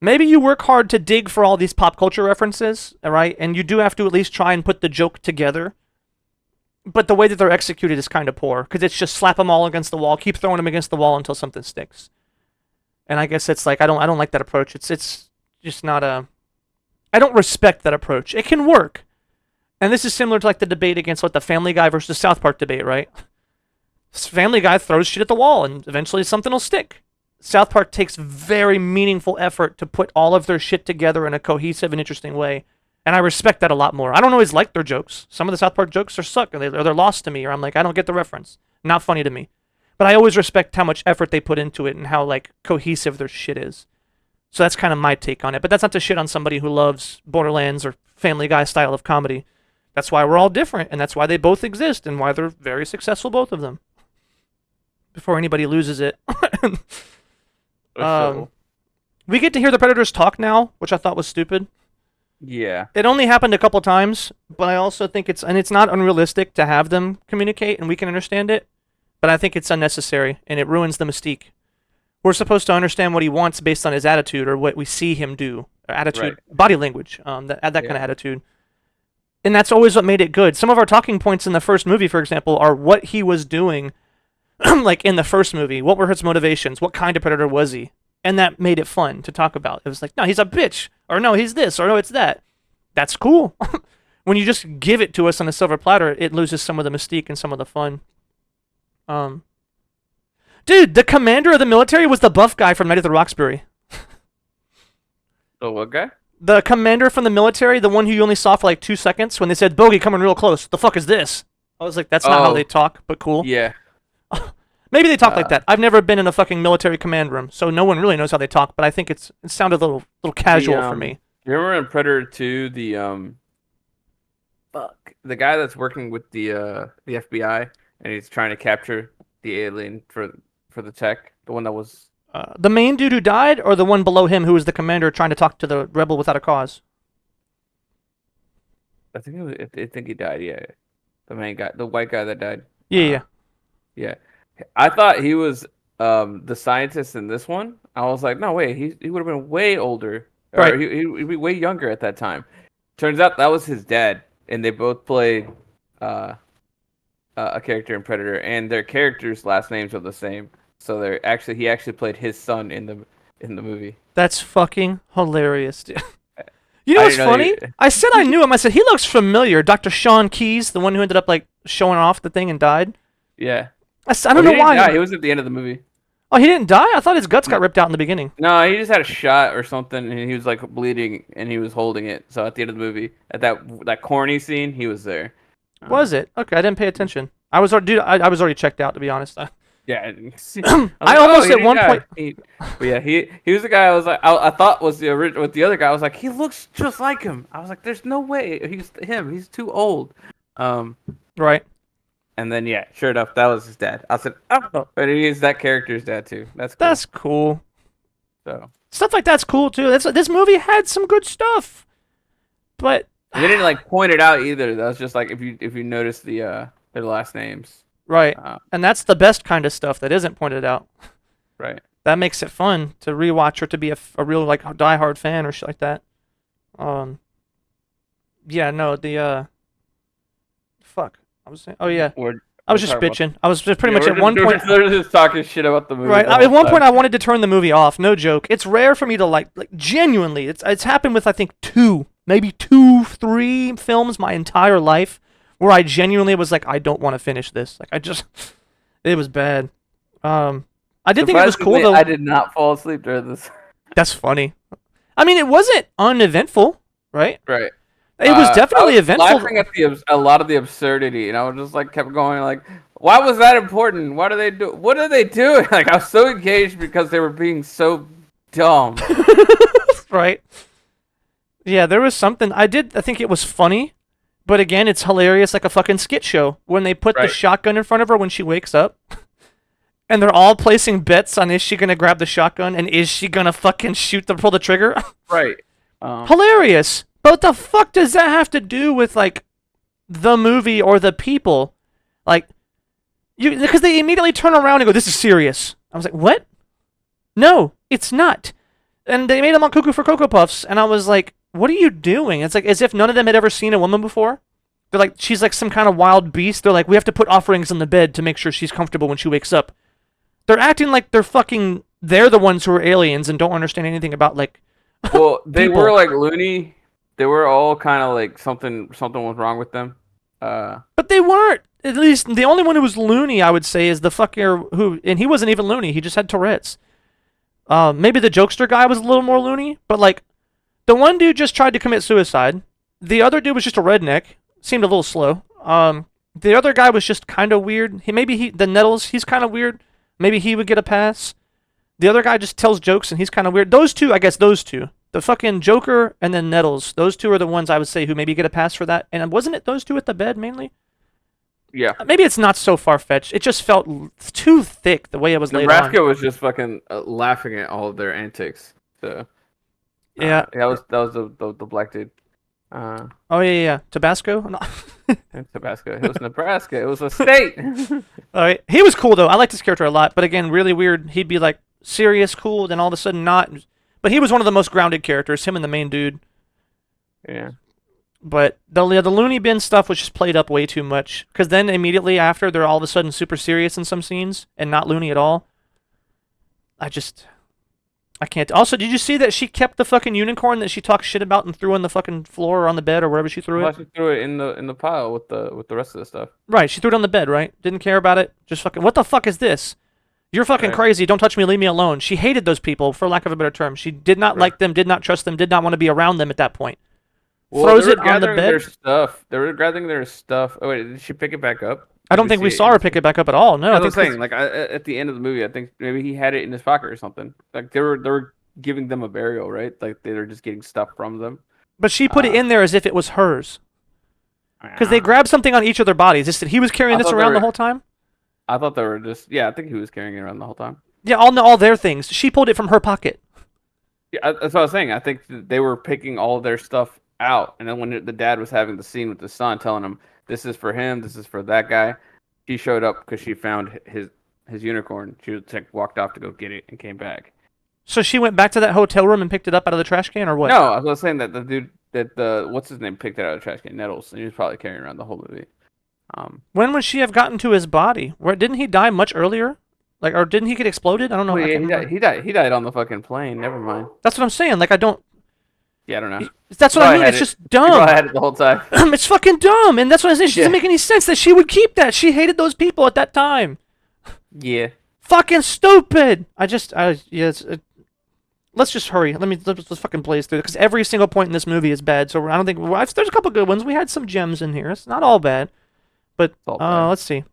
Maybe you work hard to dig for all these pop culture references, right? And you do have to at least try and put the joke together. But the way that they're executed is kind of poor because it's just slap them all against the wall, keep throwing them against the wall until something sticks. And I guess it's like I don't like that approach. It's just not a. I don't respect that approach. It can work. And this is similar to like the debate against what the Family Guy versus South Park debate, right? Family Guy throws shit at the wall and eventually something will stick. South Park takes very meaningful effort to put all of their shit together in a cohesive and interesting way. And I respect that a lot more. I don't always like their jokes. Some of the South Park jokes are suck, or they're lost to me, or I'm like, I don't get the reference. Not funny to me. But I always respect how much effort they put into it and how like cohesive their shit is. So that's kind of my take on it. But that's not to shit on somebody who loves Borderlands or Family Guy style of comedy. That's why we're all different, and that's why they both exist, and why they're very successful, both of them. Before anybody loses it. We get to hear the Predators talk now, which I thought was stupid. Yeah. It only happened a couple times, but I also think it's not unrealistic to have them communicate, and we can understand it, but I think it's unnecessary, and it ruins the mystique. We're supposed to understand what he wants based on his attitude or what we see him do. Or attitude, right. Body language, that kind of attitude. And that's always what made it good. Some of our talking points in the first movie, for example, are what he was doing, like in the first movie. What were his motivations? What kind of predator was he? And that made it fun to talk about. It was like, no, he's a bitch. Or no, he's this. Or no, it's that. That's cool. When you just give it to us on a silver platter, it loses some of the mystique and some of the fun. Dude, the commander of the military was the buff guy from Night at the Roxbury. The what guy? The commander from the military, the one who you only saw for like 2 seconds when they said, "Bogey, coming real close. The fuck is this?" I was like, that's not how they talk, but cool. Yeah. Maybe they talk like that. I've never been in a fucking military command room, so no one really knows how they talk, but I think it sounded a little casual for me. You remember in Predator 2, the guy that's working with the FBI and he's trying to capture the alien for the tech, the one that was the main dude who died, or the one below him who was the commander trying to talk to the rebel without a cause? I think he died. Yeah, the main guy, the white guy that died. Yeah. I thought he was the scientist in this one. I was like, no way, he would have been way older. Right. Or he'd be way younger at that time. Turns out that was his dad, and they both played a character in Predator, and their characters' last names are the same. So he actually played his son in the movie. That's fucking hilarious, dude. You know what's funny? I said I knew him. I said he looks familiar. Dr. Sean Keyes, the one who ended up like showing off the thing and died. Yeah. I don't know why. Die. He was at the end of the movie. Oh, he didn't die? I thought his guts got ripped out in the beginning. No, he just had a shot or something, and he was like bleeding, and he was holding it. So at the end of the movie, at that corny scene, he was there. Was it? Okay, I didn't pay attention. I was already checked out, to be honest. Yeah, I almost at one point. But yeah, he was the guy I was like, I thought was the original. With the other guy, I was like, he looks just like him. I was like, there's no way he's him. He's too old. Right. And then yeah, sure enough, that was his dad. I said, oh, but he is that character's dad too. That's cool. So stuff like that's cool too. This movie had some good stuff, but they didn't like point it out either. That was just like if you notice the their last names. Right. And that's the best kind of stuff that isn't pointed out. Right. That makes it fun to rewatch or to be a real like diehard fan or shit like that. Yeah, no, fuck. I was saying, oh yeah, I was just bitching. I was just pretty much at one point. They're just talking shit about the movie. Right. At one point, I wanted to turn the movie off. No joke. It's rare for me to like genuinely. It's happened with I think maybe 3 films my entire life where I genuinely was like, I don't want to finish this. Like it was bad. I did think it was cool though. I did not fall asleep during this. That's funny. I mean, it wasn't uneventful, right? Right. It was definitely eventful. Laughing at a lot of the absurdity, and I was just like kept going like, why was that important? What are they doing? Like I was so engaged because they were being so dumb. Right. Yeah, there was something I think it was funny, but again, it's hilarious like a fucking skit show when they put the shotgun in front of her when she wakes up. And they're all placing bets on is she gonna grab the shotgun and is she gonna fucking pull the trigger? Right. Hilarious. But what the fuck does that have to do with like the movie or the people? Like because they immediately turn around and go, "This is serious." I was like, "What? No, it's not." And they made them on Cuckoo for Cocoa Puffs, and I was like, "What are you doing?" It's like as if none of them had ever seen a woman before. They're like, she's like some kind of wild beast. They're like, we have to put offerings on the bed to make sure she's comfortable when she wakes up. They're acting like they're the ones who are aliens and don't understand anything about like. Well, they were like loony. They were all kind of like something was wrong with them. But they weren't. At least the only one who was loony, I would say, is the fucker who, and he wasn't even loony. He just had Tourette's. Maybe the jokester guy was a little more loony, but like, the one dude just tried to commit suicide. The other dude was just a redneck. Seemed a little slow. The other guy was just kind of weird. The Nettles, he's kind of weird. Maybe he would get a pass. The other guy just tells jokes and he's kind of weird. Those two. The fucking Joker and then Nettles. Those two are the ones I would say who maybe get a pass for that. And wasn't it those two at the bed mainly? Yeah. Maybe it's not so far-fetched. It just felt too thick the way it was laid on. Nebraska was just fucking laughing at all of their antics. So. Yeah. That was the black dude. Oh yeah. Tabasco? No. Tabasco. It was Nebraska. It was a state. All right. He was cool though. I liked his character a lot. But again, really weird. He'd be like serious, cool, then all of a sudden not. But he was one of the most grounded characters. Him and the main dude. Yeah. But the Looney Bin stuff was just played up way too much. Because then immediately after, they're all of a sudden super serious in some scenes and not loony at all. I can't. Also, did you see that she kept the fucking unicorn that she talked shit about and threw on the fucking floor or on the bed or wherever she threw it? She threw it in the pile with the rest of the stuff. Right, she threw it on the bed, right? Didn't care about it. Just fucking. What the fuck is this? You're fucking crazy. Don't touch me. Leave me alone. She hated those people, for lack of a better term. She did not like them. Did not trust them. Did not want to be around them at that point. Well, throws it on the bed. Their stuff. They were gathering their stuff. Oh wait, did she pick it back up? I don't think we saw her pick it back up at all. No, I was saying like at the end of the movie, I think maybe he had it in his pocket or something. Like they were giving them a burial, right? Like they were just getting stuff from them. But she put it in there as if it was hers. Because they grabbed something on each of their bodies. Is that he was carrying this around the whole time? I thought they were just I think he was carrying it around the whole time. Yeah, all their things. She pulled it from her pocket. Yeah, that's what I was saying. I think they were picking all their stuff out, and then when the dad was having the scene with the son, telling him this is for him, this is for that guy, she showed up because she found his unicorn. She was like walked off to go get it and came back. So she went back to that hotel room and picked it up out of the trash can, or what? No, I was saying that the dude what's his name picked it out of the trash can, Nettles, and he was probably carrying around the whole movie. When would she have gotten to his body? Didn't he die much earlier? Like, or didn't he get exploded? I don't know. Well, yeah, he died on the fucking plane. Never mind. That's what I'm saying. Like, I don't. Yeah, I don't know. That's what I mean. It's just dumb. I had it the whole time. It's fucking dumb, and that's what I say. She doesn't make any sense that she would keep that. She hated those people at that time. Yeah. Fucking stupid. Let's just hurry. Let's fucking blaze through it because every single point in this movie is bad. So I don't think there's a couple good ones. We had some gems in here. It's not all bad, but let's see.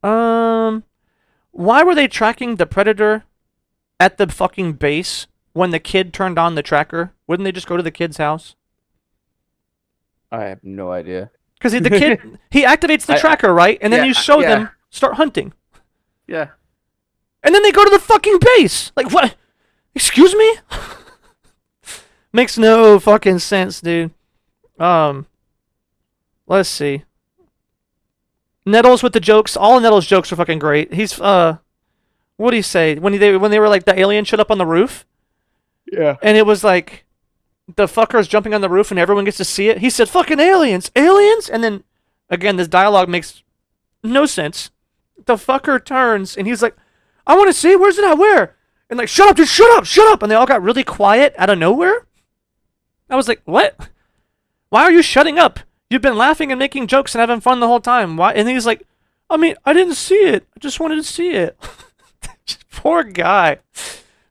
Why were they tracking the predator at the fucking base when the kid turned on the tracker? Wouldn't they just go to the kid's house? I have no idea. Because the kid he activates the tracker, right? And then you show them start hunting. Yeah. And then they go to the fucking base. Like, what? Excuse me? Makes no fucking sense, dude. What Let's see. Nettles with the jokes. All of Nettles' jokes are fucking great. He's what do you say when they were like the alien showed up on the roof? Yeah. And it was like the fucker's jumping on the roof and everyone gets to see it. He said, "Fucking aliens, aliens!" And then again, this dialogue makes no sense. The fucker turns and he's like, "I want to see. Where's it at? Where?" And like, "Shut up, dude! Shut up! Shut up!" And they all got really quiet out of nowhere. I was like, "What? Why are you shutting up? You've been laughing and making jokes and having fun the whole time. Why?" And he's like, "I mean, I didn't see it. I just wanted to see it." Poor guy.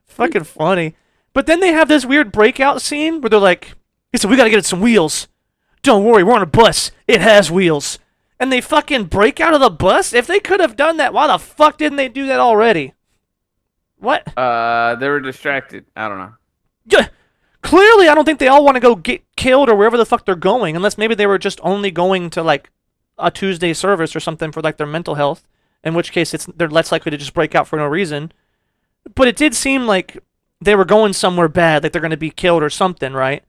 Fucking funny. But then they have this weird breakout scene where they're like, he said, "We gotta get it some wheels. Don't worry, we're on a bus. It has wheels." And they fucking break out of the bus? If they could have done that, why the fuck didn't they do that already? What? They were distracted. I don't know. Yeah. Clearly, I don't think they all want to go get killed or wherever the fuck they're going, unless maybe they were just only going to like a Tuesday service or something for like their mental health, in which case they're less likely to just break out for no reason. But it did seem like they were going somewhere bad, like they're going to be killed or something, right?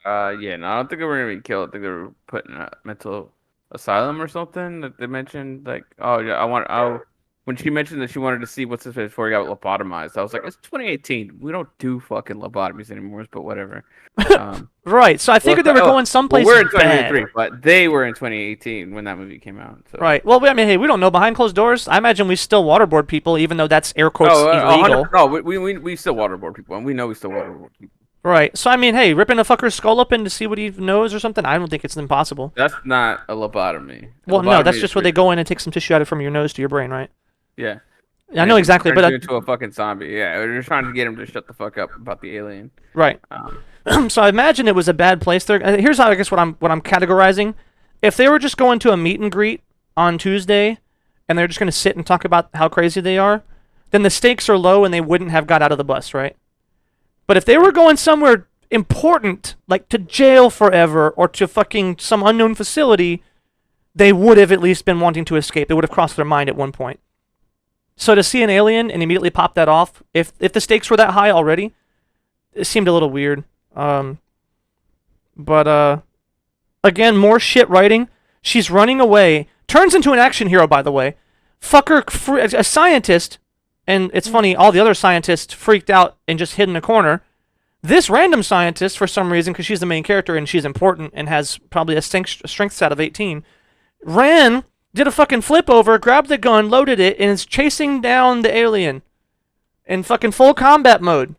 Yeah, no, I don't think they were gonna be killed. I think they were put in a mental asylum or something. That they mentioned, like, oh yeah, when she mentioned that she wanted to see what's his face before he got lobotomized, I was like, it's 2018. We don't do fucking lobotomies anymore, but whatever. Right. So I figured they were going someplace we're in bad. 2023, but they were in 2018 when that movie came out. So. Right. Well, I mean, hey, we don't know behind closed doors. I imagine we still waterboard people, even though that's air quotes illegal. No, we still waterboard people, and we know we still waterboard people. Right. So I mean, hey, ripping a fucker's skull open to see what he knows or something, I don't think it's impossible. That's not a lobotomy. Well, no, that's just where they go in and take some tissue out from your nose to your brain, right? Yeah. I know exactly, but into a fucking zombie. Yeah, we're trying to get him to shut the fuck up about the alien. Right. So I imagine it was a bad place there. Here's how I guess what I'm categorizing. If they were just going to a meet and greet on Tuesday, and they're just going to sit and talk about how crazy they are, then the stakes are low and they wouldn't have got out of the bus, right? But if they were going somewhere important, like to jail forever or to fucking some unknown facility, they would have at least been wanting to escape. It would have crossed their mind at one point. So to see an alien and immediately pop that off, if the stakes were that high already, it seemed a little weird. But again, more shit writing. She's running away. Turns into an action hero, by the way. Fucker, a scientist, and it's funny, all the other scientists freaked out and just hid in a corner. This random scientist, for some reason, because she's the main character and she's important and has probably a strength stat of 18, ran, did a fucking flip over, grabbed the gun, loaded it, and is chasing down the alien in fucking full combat mode.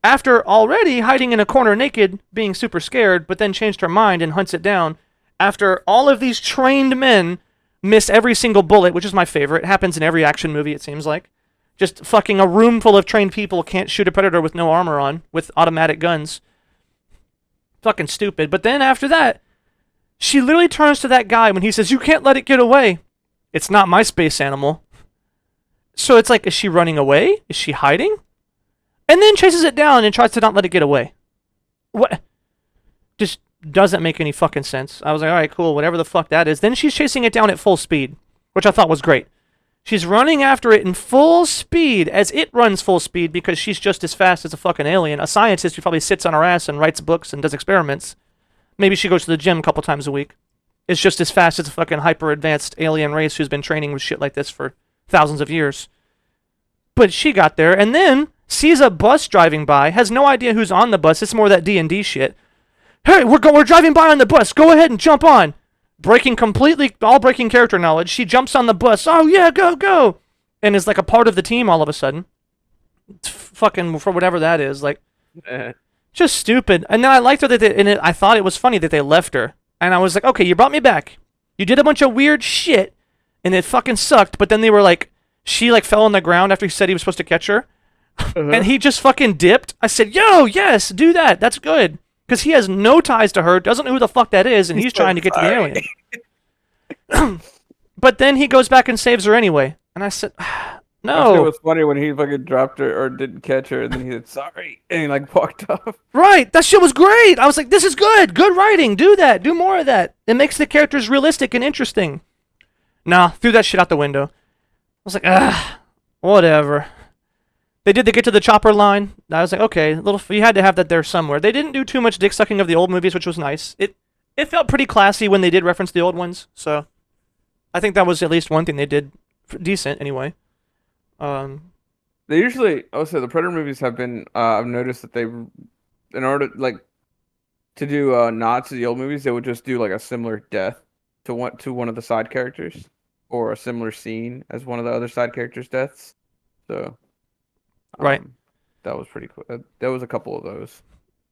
After already hiding in a corner naked, being super scared, but then changed her mind and hunts it down. After all of these trained men miss every single bullet, which is my favorite. It happens in every action movie, it seems like. Just fucking a room full of trained people can't shoot a predator with no armor on, with automatic guns. Fucking stupid. But then after that, she literally turns to that guy when he says, "You can't let it get away. It's not my space animal." So it's like, is she running away? Is she hiding? And then chases it down and tries to not let it get away. What? Just doesn't make any fucking sense. I was like, alright, cool, whatever the fuck that is. Then she's chasing it down at full speed, which I thought was great. She's running after it in full speed as it runs full speed because she's just as fast as a fucking alien. A scientist who probably sits on her ass and writes books and does experiments. Maybe she goes to the gym a couple times a week. Is just as fast as a fucking hyper-advanced alien race who's been training with shit like this for thousands of years. But she got there and then sees a bus driving by, has no idea who's on the bus. It's more that D&D shit. Hey, we're driving by on the bus. Go ahead and jump on. Breaking character knowledge. She jumps on the bus. Oh yeah, go. And is like a part of the team all of a sudden. Fucking for whatever that is. Like, just stupid. And then I liked her I thought it was funny that they left her. And I was like, okay, you brought me back. You did a bunch of weird shit. And it fucking sucked. But then they were like, she like fell on the ground after he said he was supposed to catch her. And he just fucking dipped. I said, yo, yes, do that. That's good. Because he has no ties to her, doesn't know who the fuck that is, and he's trying to get to the alien. But then he goes back and saves her anyway. And I said, no. It was funny when he fucking dropped her or didn't catch her, and then he said, sorry, and he like walked off. Right, that shit was great. I was like, this is good. Good writing. Do that. Do more of that. It makes the characters realistic and interesting. Nah, threw that shit out the window. I was like, whatever. They get to the chopper line. I was like, okay, you had to have that there somewhere. They didn't do too much dick sucking of the old movies, which was nice. It felt pretty classy when they did reference the old ones, so I think that was at least one thing they did decent anyway. They usually also the Predator movies have been. I've noticed that they, in order like to do nods to the old movies, they would just do like a similar death to one of the side characters, or a similar scene as one of the other side characters' deaths. So, Right. That was pretty cool. There was a couple of those.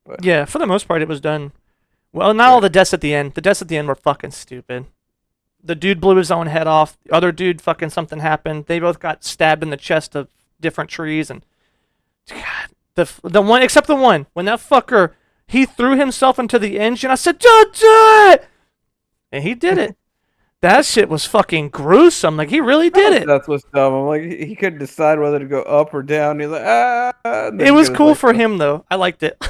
But Yeah, for the most part, it was done. Well, not all the deaths at the end. The deaths at the end were fucking stupid. The dude blew his own head off. The other dude, fucking something happened. They both got stabbed in the chest of different trees, and God, the one except the one when that fucker he threw himself into the engine. I said, "Don't do it," and he did it. That shit was fucking gruesome. Like he really did it. That's what's dumb. I'm like, he couldn't decide whether to go up or down. He's like, ah. It was cool for him though. I liked it.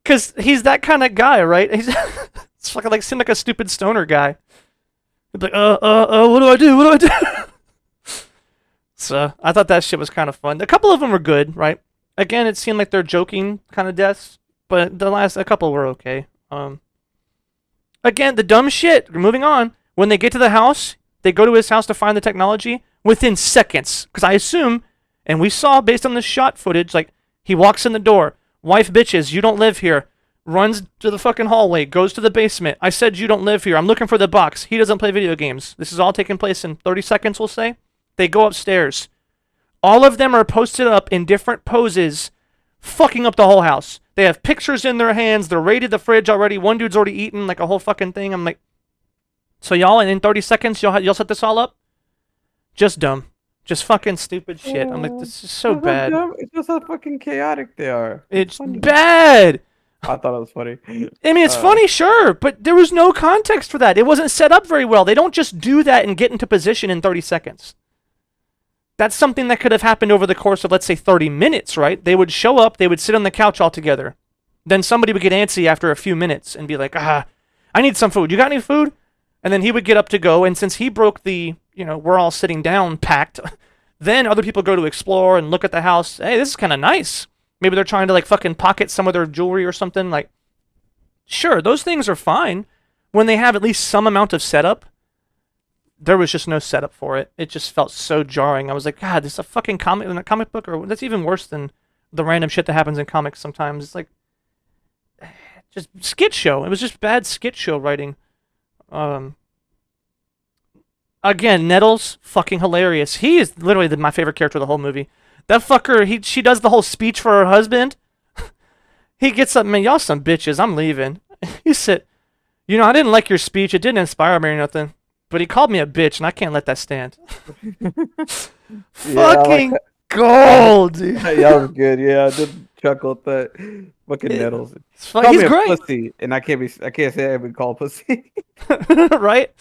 Cause he's that kind of guy, right? He's it's fucking like seemed like a stupid stoner guy. He'd be like, what do I do? What do I do? So I thought that shit was kind of fun. A couple of them were good, right? Again, it seemed like they're joking kind of deaths, but a couple were okay. Again, the dumb shit. Moving on. When they get to the house, they go to his house to find the technology within seconds. Because I assume, and we saw based on the shot footage, like he walks in the door. Wife bitches, you don't live here. Runs to the fucking hallway, goes to the basement. I said you don't live here. I'm looking for the box. He doesn't play video games. This is all taking place in 30 seconds, we'll say. They go upstairs. All of them are posted up in different poses, fucking up the whole house. They have pictures in their hands. They're raided the fridge already. One dude's already eaten like a whole fucking thing. I'm like, so y'all, in 30 seconds, y'all set this all up? Just dumb. Just fucking stupid shit. I'm like, this is so bad. It's just how fucking chaotic they are. It's bad. I thought it was funny. I mean, it's funny, sure, but there was no context for that. It wasn't set up very well. They don't just do that and get into position in 30 seconds. That's something that could have happened over the course of, let's say, 30 minutes, right? They would show up, they would sit on the couch all together. Then somebody would get antsy after a few minutes and be like, I need some food. You got any food? And then he would get up to go, and since he broke the, we're all sitting down pact, then other people go to explore and look at the house. Hey, this is kind of nice. Maybe they're trying to, like, fucking pocket some of their jewelry or something. Like, sure, those things are fine when they have at least some amount of setup. There was just no setup for it. It just felt so jarring. I was like, God, this is a fucking comic book, or that's even worse than the random shit that happens in comics sometimes. It's like, just skit show. It was just bad skit show writing. Again, Nettles, fucking hilarious. He is literally my favorite character of the whole movie. That fucker, she does the whole speech for her husband. He gets up, man, y'all some bitches, I'm leaving. He said, I didn't like your speech, it didn't inspire me or nothing, but he called me a bitch, and I can't let that stand. Fucking gold, dude. Yeah, that was good, yeah, I did chuckle at that. Fucking Nettles. He's me great. A pussy, and I can't say I've been called pussy. Right?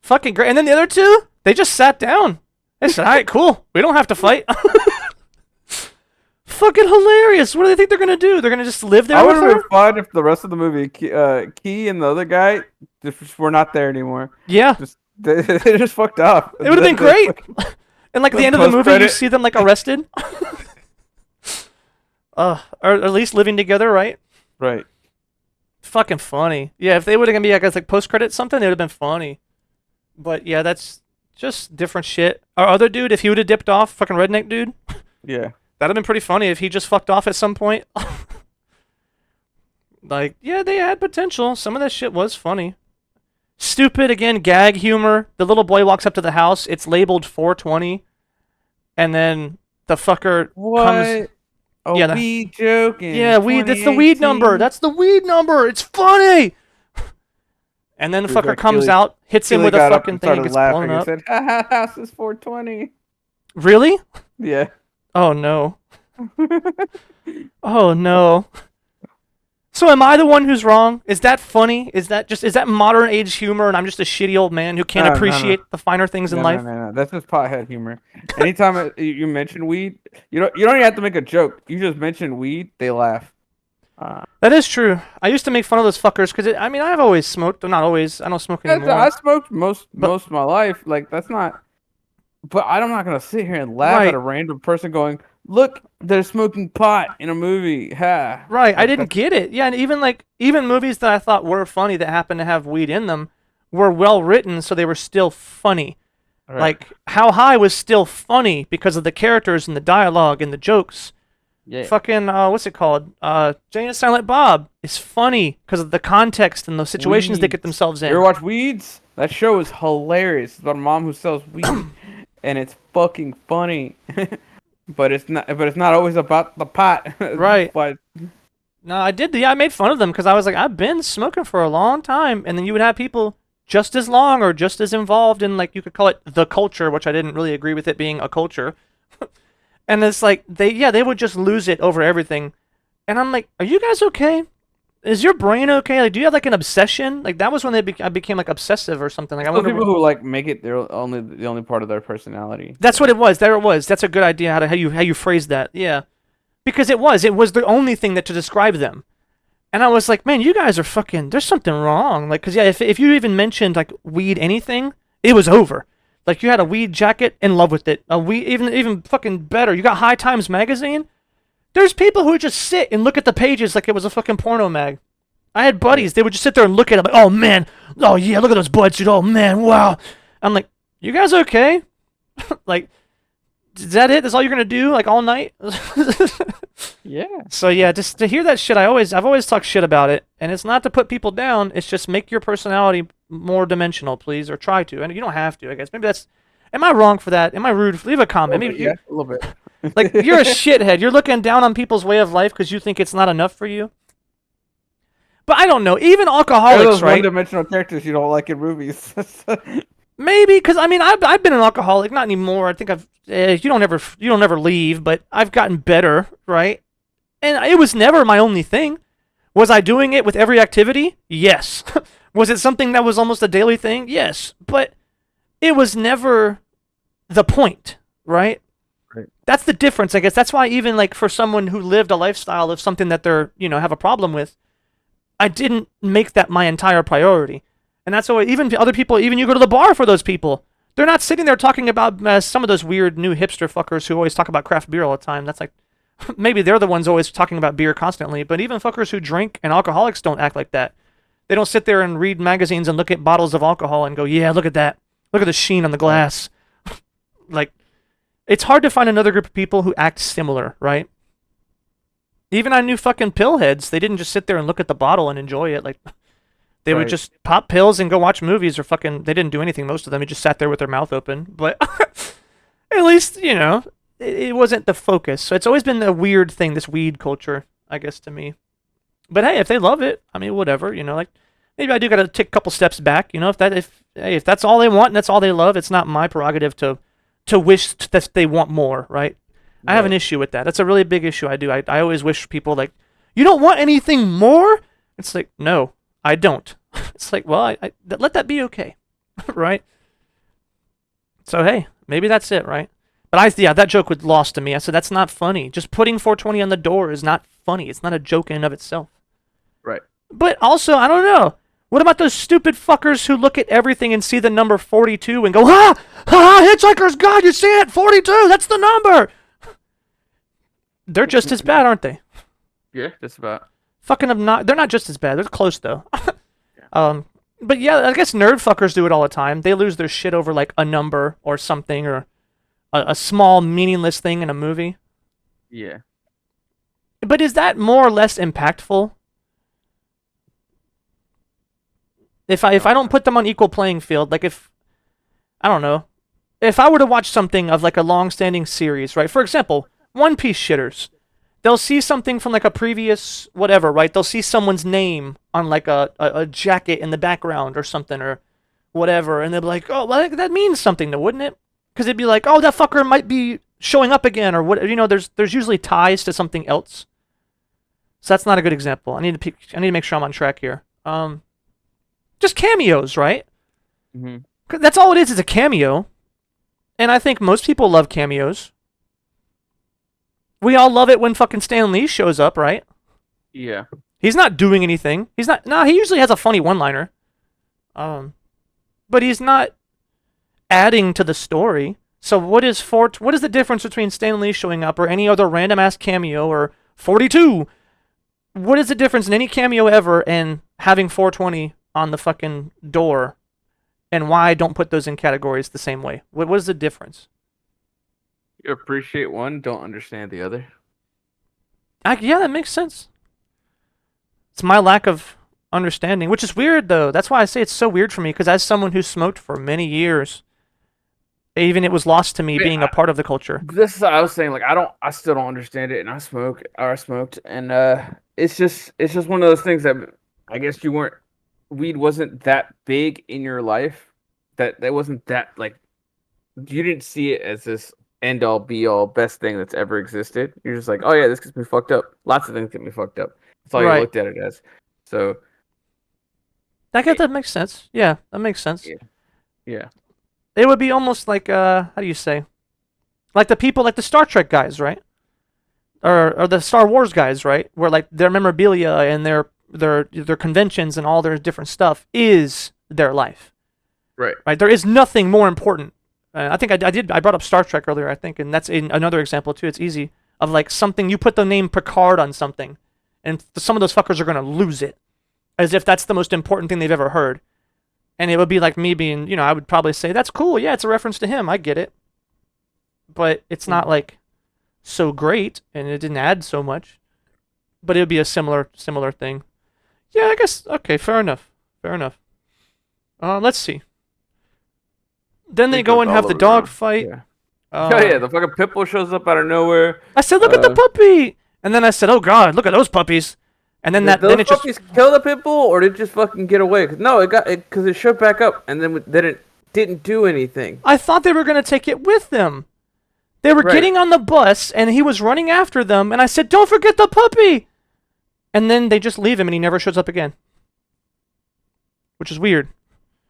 Fucking great. And then the other two, they just sat down. They said, all right, cool. We don't have to fight. Fucking hilarious. What do they think they're going to do? They're going to just live there with her? I would have been fine if the rest of the movie, Key and the other guy, just were not there anymore. Yeah. They just fucked up. It would have been great. And like at the end of the movie, you see them like arrested. Or at least living together, right? Right. Fucking funny. Yeah, if they would have gonna be, I guess, like post-credit something, it would have been funny. But yeah, that's just different shit. Our other dude, if he would have dipped off, fucking redneck dude. Yeah. That'd have been pretty funny if he just fucked off at some point. Like, yeah, they had potential. Some of that shit was funny. Stupid, again, gag humor. The little boy walks up to the house. It's labeled 420. And then the fucker comes... Oh, yeah, weed joking. Yeah, weed. That's the weed number. That's the weed number. It's funny. And then the fucker comes out, hits him with a fucking thing, and gets blown up. And said, house is 420. Really? Yeah. Oh, no. Oh, no. So am I the one who's wrong? Is that funny? Is that modern age humor and I'm just a shitty old man who can't appreciate the finer things in life? No. That's just pothead humor. Anytime you mention weed, you don't even have to make a joke. You just mention weed, they laugh. That is true. I used to make fun of those fuckers because I've always smoked. Not always. I don't smoke anymore. I smoked most of my life. Like, that's not. But I'm not gonna sit here and laugh Right. at a random person going, "Look, they're smoking pot in a movie." Ha! Right, I Like didn't get it. Yeah, and even movies that I thought were funny that happened to have weed in them were well written, so they were still funny. right. Like How High was still funny because of the characters and the dialogue and the jokes. Yeah. Fucking what's it called? Jane and Silent Bob is funny because of the context and the situations they get Weeds. themselves You ever in. watch Weeds? That show is hilarious. It's about a mom who sells weed, and it's fucking funny. But it's not. But it's not always about the pot. Right. But No, I did. Yeah, I made fun of them because I was like, I've been smoking for a long time, and then you would have people just as long or just as involved in, like, you could call it the culture, which I didn't really agree with it being a culture. And it's like they would just lose it over everything, and I'm like, are you guys okay? Is your brain okay? Like, do you have like an obsession? Like that was when I became like obsessive or something. Like I some wonder. people who like make it their only the only part of their personality. That's what it was. There it was. That's a good idea. How you phrased that. Yeah, because it was the only thing that to describe them. And I was like, man, you guys are fucking. There's something wrong. Like, cause yeah, if you even mentioned like weed anything, it was over. Like you had a weed jacket, in love with it. A weed, even fucking better. You got High Times magazine. There's people who would just sit and look at the pages like it was a fucking porno mag. I had buddies. They would just sit there and look at it like, oh man, oh yeah, look at those buds, dude. Oh man, wow. I'm like, you guys okay? Like, is that it? That's all you're gonna do, like all night? Yeah. So yeah, just to hear that shit, I've always talked shit about it, and it's not to put people down. It's just make your personality more dimensional, please, or try to. And you don't have to, I guess. Maybe that's. Am I wrong for that? Am I rude? Leave a comment. Maybe Yeah, a little bit. like you're a shithead. You're looking down on people's way of life because you think it's not enough for you. But I don't know. Even alcoholics, those right? one-dimensional characters you don't like in movies. Maybe because I mean I've been an alcoholic, not anymore. I think you don't ever leave, but I've gotten better, right? And it was never my only thing. Was I doing it with every activity? Yes. Was it something that was almost a daily thing? Yes. But it was never the point, right? Right. That's the difference, I guess. That's why even like for someone who lived a lifestyle of something that they're, have a problem with, I didn't make that my entire priority. And that's why even other people, even you go to the bar for those people, they're not sitting there talking about some of those weird new hipster fuckers who always talk about craft beer all the time. That's like, maybe they're the ones always talking about beer constantly, but even fuckers who drink and alcoholics don't act like that. They don't sit there and read magazines and look at bottles of alcohol and go, yeah, look at that. Look at the sheen on the glass. Like, it's hard to find another group of people who act similar, right? Even I knew fucking pill heads. They didn't just sit there and look at the bottle and enjoy it. Like, they would just pop pills and go watch movies or fucking. They didn't do anything, most of them. They just sat there with their mouth open. But at least, it wasn't the focus. So it's always been a weird thing, this weed culture, I guess, to me. But hey, if they love it, I mean, whatever, like, maybe I do gotta take a couple steps back, if that's all they want and that's all they love, it's not my prerogative to wish that they want more, right? I have an issue with that. That's a really big issue I do. I always wish people, like, you don't want anything more? It's like, no, I don't. It's like, well, let that be okay, right? So, hey, maybe that's it, right? But that joke was lost to me. I said, that's not funny. Just putting 420 on the door is not funny. It's not a joke in and of itself. Right. But also, I don't know. What about those stupid fuckers who look at everything and see the number 42 and go, Hitchhiker's Guide, you see it? 42, that's the number. They're just as bad, aren't they? Yeah, just about. Fucking they're not just as bad. They're close, though. But yeah, I guess nerd fuckers do it all the time. They lose their shit over, like, a number or something or a small, meaningless thing in a movie. Yeah. But is that more or less impactful? If I don't put them on equal playing field, like I don't know, if I were to watch something of like a long-standing series, right? For example, One Piece shitters, they'll see something from like a previous whatever, right? They'll see someone's name on like a jacket in the background or something or whatever, and they'll be like, oh, well, that means something, though, wouldn't it? Because it'd be like, oh, that fucker might be showing up again, or what? There's usually ties to something else. So that's not a good example. I need to make sure I'm on track here. Just cameos, right? Mm-hmm. That's all it is a cameo. And I think most people love cameos. We all love it when fucking Stan Lee shows up, right? Yeah. He's not doing anything. He usually has a funny one-liner. But he's not adding to the story. So what is what is the difference between Stan Lee showing up or any other random ass cameo or 42? What is the difference in any cameo ever and having 420 on the fucking door? And why don't put those in categories the same way? What is the difference? You appreciate one, don't understand the other. Yeah, that makes sense. It's my lack of understanding, which is weird though. That's why I say it's so weird for me because as someone who smoked for many years, even it was lost to me being a part of the culture. This is what I was saying. Like I still don't understand it, and I smoked, and it's just one of those things that I guess weed wasn't that big in your life, that wasn't that like you didn't see it as this end all be all best thing that's ever existed. You're just like, oh yeah, this gets me fucked up. Lots of things get me fucked up. That's all you Right. looked at it as. So That makes sense. Yeah, that makes sense. yeah, yeah. It would be almost like how do you say? Like the people like the Star Trek guys, right? Or the Star Wars guys, right? Where like their memorabilia and their conventions and all their different stuff is their life. Right. Right? There is nothing more important. I think I brought up Star Trek earlier, I think, and that's another example too. It's easy of like something you put the name Picard on something, and some of those fuckers are gonna lose it, as if that's the most important thing they've ever heard. And it would be like me being, I would probably say that's cool. Yeah, it's a reference to him. I get it, but it's not like so great, and it didn't add so much. But it would be a similar thing. Yeah, I guess. Okay, fair enough. Fair enough. Let's see. Then they Think go that's and all have the over dog now. fight. Yeah. Oh yeah, the fucking pitbull shows up out of nowhere. I said, "Look at the puppy," and then I said, "Oh God, look at those puppies." And then Did then those it just puppies kill the pitbull, or did it just fucking get away? No, because it showed back up, and then it didn't do anything. I thought they were gonna take it with them. They were Right. getting on the bus, and he was running after them, and I said, "Don't forget the puppy." And then they just leave him, and he never shows up again, which is weird.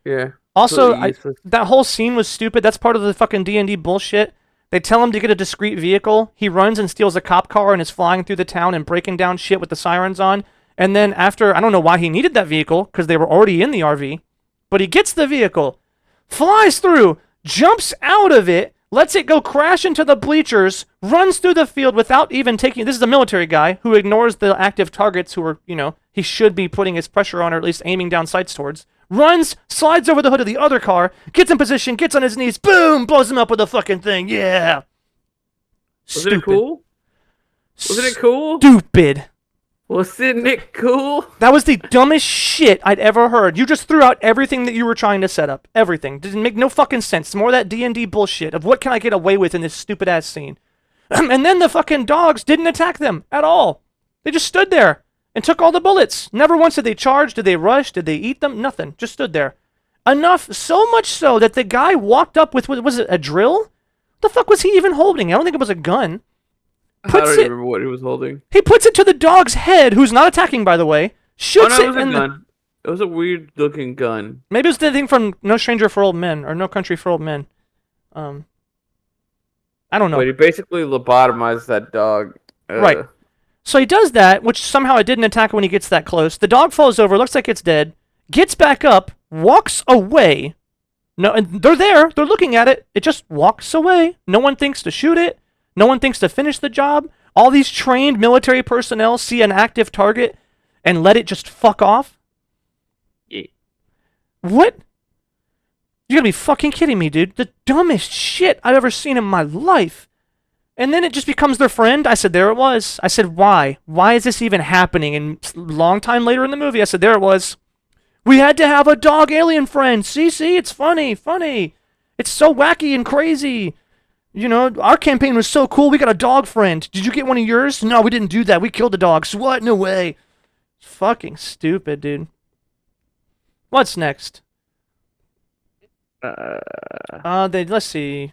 Yeah. Also, Completely useless. that whole scene was stupid. That's part of the fucking D&D bullshit. They tell him to get a discreet vehicle. He runs and steals a cop car and is flying through the town and breaking down shit with the sirens on. And then after, I don't know why he needed that vehicle, because they were already in the RV, but he gets the vehicle, flies through, jumps out of it, lets it go crash into the bleachers, runs through the field without even taking... This is a military guy who ignores the active targets who are, he should be putting his pressure on or at least aiming down sights towards. Runs, slides over the hood of the other car, gets in position, gets on his knees, boom, blows him up with a fucking thing. Yeah. Wasn't it cool? Wasn't it cool? Stupid. Wasn't it cool? That was the dumbest shit I'd ever heard. You just threw out everything that you were trying to set up. Everything. Didn't make no fucking sense. More of that D&D bullshit of what can I get away with in this stupid ass scene. And then the fucking dogs didn't attack them at all. They just stood there and took all the bullets. Never once did they charge, did they rush, did they eat them? Nothing. Just stood there. Enough, so much so that the guy walked up with, was it a drill? The fuck was he even holding? I don't think it was a gun. I don't remember what he was holding. He puts it to the dog's head, who's not attacking, by the way. Shoots it was it a in gun. It was a weird looking gun. Maybe it was the thing from No Stranger for Old Men or No Country for Old Men. I don't know. But he basically lobotomized that dog. Right. So he does that, which somehow it didn't attack when he gets that close. The dog falls over, looks like it's dead, gets back up, walks away. No, and they're there. They're looking at it. It just walks away. No one thinks to shoot it. No one thinks to finish the job. All these trained military personnel see an active target and let it just fuck off. Yeah. What? You gotta be fucking kidding me, dude. The dumbest shit I've ever seen in my life. And then it just becomes their friend. I said, there it was. I said, why? Why is this even happening? And a long time later in the movie, I said, there it was. We had to have a dog alien friend. See, it's funny. It's so wacky and crazy. Our campaign was so cool. We got a dog friend. Did you get one of yours? No, we didn't do that. We killed the dogs. What? No way. Fucking stupid, dude. What's next? Let's see.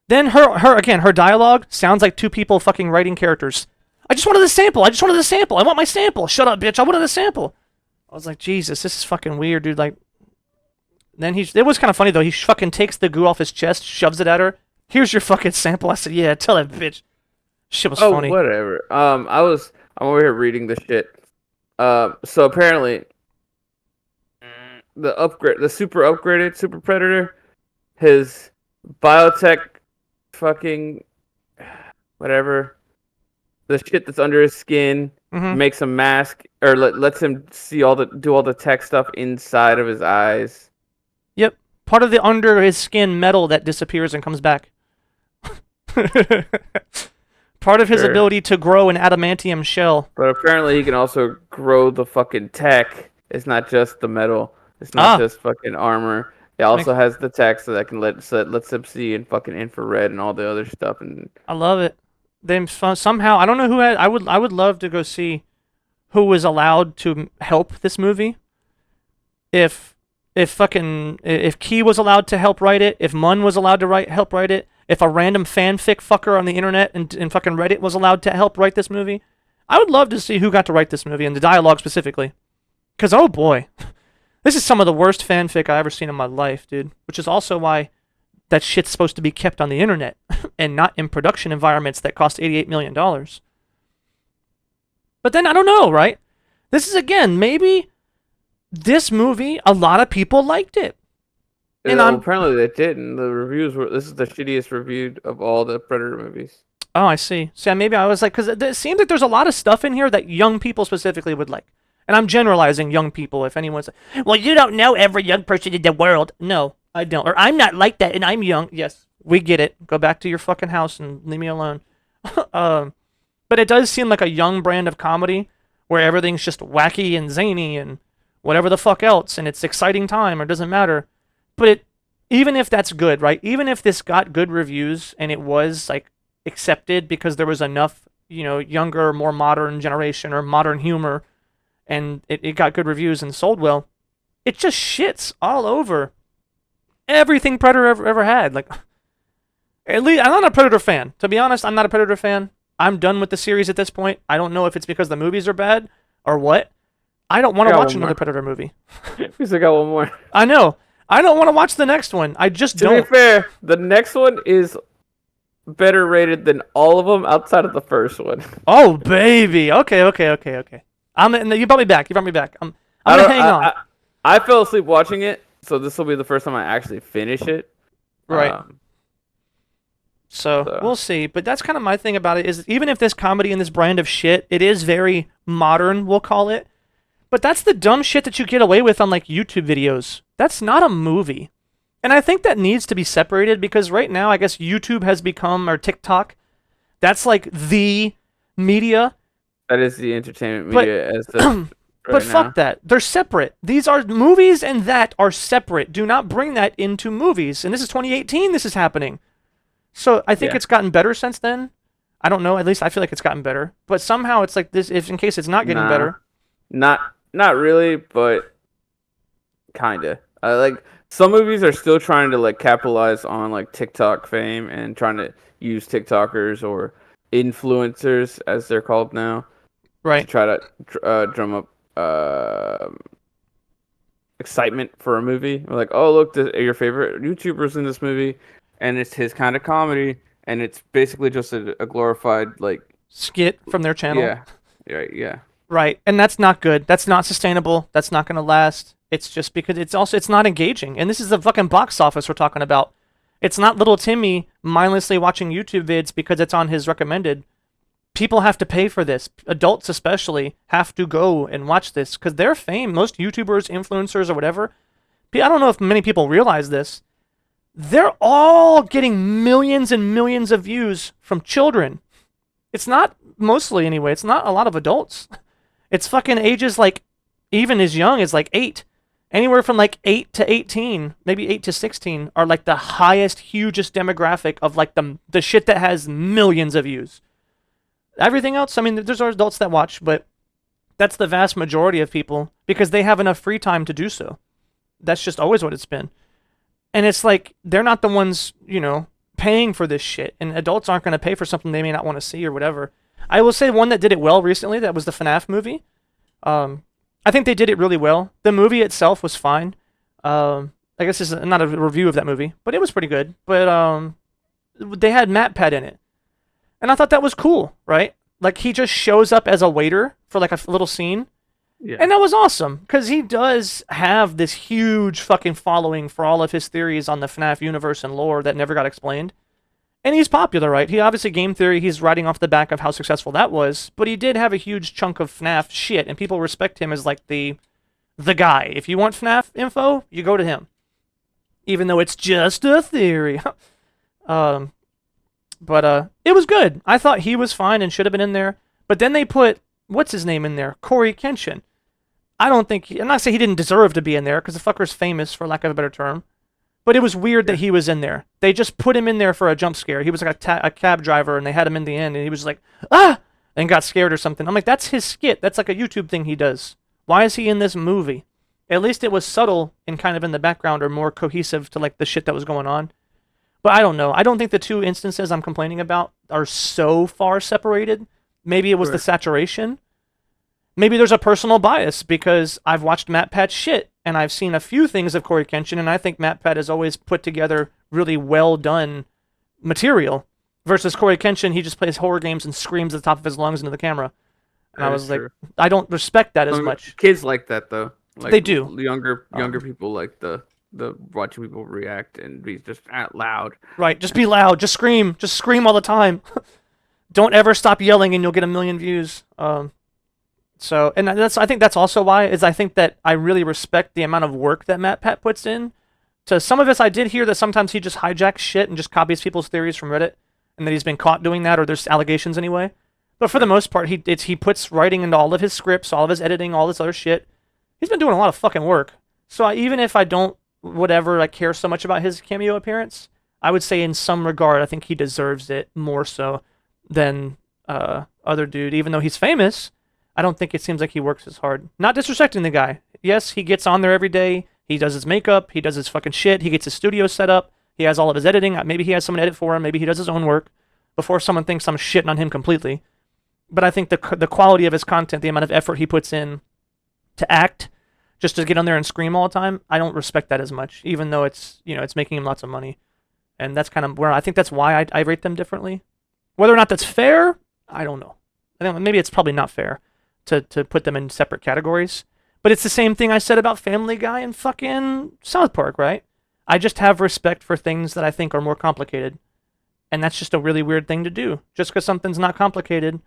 Then her dialogue sounds like two people fucking writing characters. I just wanted a sample. I want my sample. Shut up, bitch. I wanted a sample. I was like, Jesus, this is fucking weird, dude. Like, then it was kind of funny though. He fucking takes the goo off his chest, shoves it at her. Here's your fucking sample. I said, yeah, tell that bitch. Shit was funny. Whatever. I'm over here reading the shit. So apparently, the super upgraded Super Predator, his biotech, fucking whatever, the shit that's under his skin, Mm-hmm. makes a mask or lets him see do all the tech stuff inside of his eyes. Yep. Part of the under his skin metal that disappears and comes back. Part of his Sure. ability to grow an adamantium shell. But apparently he can also grow the fucking tech. It's not just the metal. It's not Ah, just fucking armor. It also makes has the tech so that can lets him see in fucking infrared and all the other stuff. And I love it. They somehow I don't know who had I would love to go see who was allowed to help this movie. If if Key was allowed to help write it, if Munn was allowed to help write it, if a random fanfic fucker on the internet and fucking Reddit was allowed to help write this movie, I would love to see who got to write this movie and the dialogue specifically. Cause oh boy, this is some of the worst fanfic I ever seen in my life, dude. Which is also why that shit's supposed to be kept on the internet and not in production environments that cost $88 million. But then I don't know, right? This is again maybe this movie a lot of people liked it, and I'm apparently they didn't. The reviews were this is the shittiest reviewed of all the Predator movies. oh I see. See, maybe I was like because it seems like there's a lot of stuff in here that young people specifically would like. And I'm generalizing young people. If anyone's like, well, you don't know every young person in the world. No, I don't. Or I'm not like that, and I'm young. Yes, we get it. Go back to your fucking house and leave me alone. um, but it does seem like a young brand of comedy where everything's just wacky and zany and whatever the fuck else, and it's exciting time or doesn't matter. But even if that's good, right? Even if this got good reviews and it was like accepted because there was enough, younger, more modern generation or modern humor and it got good reviews and sold well, it just shits all over everything Predator ever had. Like, at least I'm not a Predator fan. To be honest, I'm not a Predator fan. I'm done with the series at this point. I don't know if it's because the movies are bad or what. I don't want to watch another Predator movie. We still got one more. I know. I don't want to watch the next one. I just To don't. be fair, the next one is better rated than all of them outside of the first one. Oh baby. Okay. You brought me back. I'm gonna hang on. I fell asleep watching it, so this will be the first time I actually finish it. Right. So we'll see. But that's kind of my thing about it is even if this comedy and this brand of shit, it is very modern, we'll call it. But that's the dumb shit that you get away with on like YouTube videos. That's not a movie. And I think that needs to be separated because right now I guess YouTube has become, or TikTok, that's like the media. That is the entertainment media as the But fuck that. They're separate. These are movies and that are separate. Do not bring that into movies. And this is 2018 this is happening. So I think it's gotten better since then. I don't know. At least I feel like it's gotten better. But somehow it's like this, if in case it's not getting better. Not really, but kinda. Like some movies are still trying to like capitalize on like TikTok fame and trying to use TikTokers or influencers as they're called now. Right. To try to drum up excitement for a movie. We're like, oh look, your favorite YouTuber's in this movie, and it's his kind of comedy, and it's basically just a glorified like skit from their channel. Yeah. Right, and that's not good. That's not sustainable. That's not going to last. It's just because it's not engaging. And this is the fucking box office we're talking about. It's not little Timmy mindlessly watching YouTube vids because it's on his recommended. People have to pay for this. Adults especially have to go and watch this because their fame, most YouTubers, influencers, or whatever, I don't know if many people realize this, they're all getting millions and millions of views from children. It's not, mostly anyway, it's not a lot of adults. It's fucking ages like, even as young as like 8. Anywhere from like 8 to 18, maybe 8 to 16 are like the highest, hugest demographic of like the shit that has millions of views. Everything else, I mean, there's adults that watch, but that's the vast majority of people because they have enough free time to do so. That's just always what it's been. And it's like, they're not the ones, paying for this shit. And adults aren't going to pay for something they may not want to see or whatever. I will say one that did it well recently, that was the FNAF movie. I think they did it really well. The movie itself was fine. I guess this is not a review of that movie, but it was pretty good. But they had MatPat in it. And I thought that was cool, right? Like, he just shows up as a waiter for like a little scene. Yeah. And that was awesome, because he does have this huge fucking following for all of his theories on the FNAF universe and lore that never got explained. And he's popular, right? He obviously, game theory, he's riding off the back of how successful that was, but he did have a huge chunk of FNAF shit, and people respect him as like the guy. If you want FNAF info, you go to him. Even though it's just a theory. But it was good. I thought he was fine and should have been in there. But then they put, what's his name in there? Corey Kenshin. I don't think, I'm not saying he didn't deserve to be in there, because the fucker's famous, for lack of a better term. But it was weird that he was in there. They just put him in there for a jump scare. He was like a cab driver, and they had him in the end, and he was like, ah! And got scared or something. I'm like, that's his skit. That's like a YouTube thing he does. Why is he in this movie? At least it was subtle and kind of in the background, or more cohesive to like the shit that was going on. But I don't know. I don't think the two instances I'm complaining about are so far separated. Maybe it was the saturation. Maybe there's a personal bias, because I've watched MatPat's shit, and I've seen a few things of Corey Kenshin, and I think MatPat has always put together really well done material. Versus Corey Kenshin, he just plays horror games and screams at the top of his lungs into the camera. And I was like, I don't respect that as much. Kids like that though. Like, they do. Younger people like the watching people react and be just out loud. Right, just be loud, just scream all the time. Don't ever stop yelling, and you'll get a million views. So, and I think that's also why, is I think that I really respect the amount of work that MatPat puts in. To some of us, I did hear that sometimes he just hijacks shit and just copies people's theories from Reddit, and that he's been caught doing that, or there's allegations anyway. But for the most part, he puts writing into all of his scripts, all of his editing, all this other shit. He's been doing a lot of fucking work. So even if I don't care so much about his cameo appearance, I would say in some regard, I think he deserves it more so than other dude. Even though he's famous, I don't think it seems like he works as hard. Not disrespecting the guy. Yes, he gets on there every day. He does his makeup. He does his fucking shit. He gets his studio set up. He has all of his editing. Maybe he has someone edit for him. Maybe he does his own work before someone thinks I'm shitting on him completely. But I think the quality of his content, the amount of effort he puts in to act, just to get on there and scream all the time, I don't respect that as much, even though it's making him lots of money. And that's kind of where I think that's why I rate them differently. Whether or not that's fair, I don't know. I think maybe it's probably not fair to put them in separate categories. But it's the same thing I said about Family Guy and fucking South Park, right? I just have respect for things that I think are more complicated. And that's just a really weird thing to do. Just because something's not complicated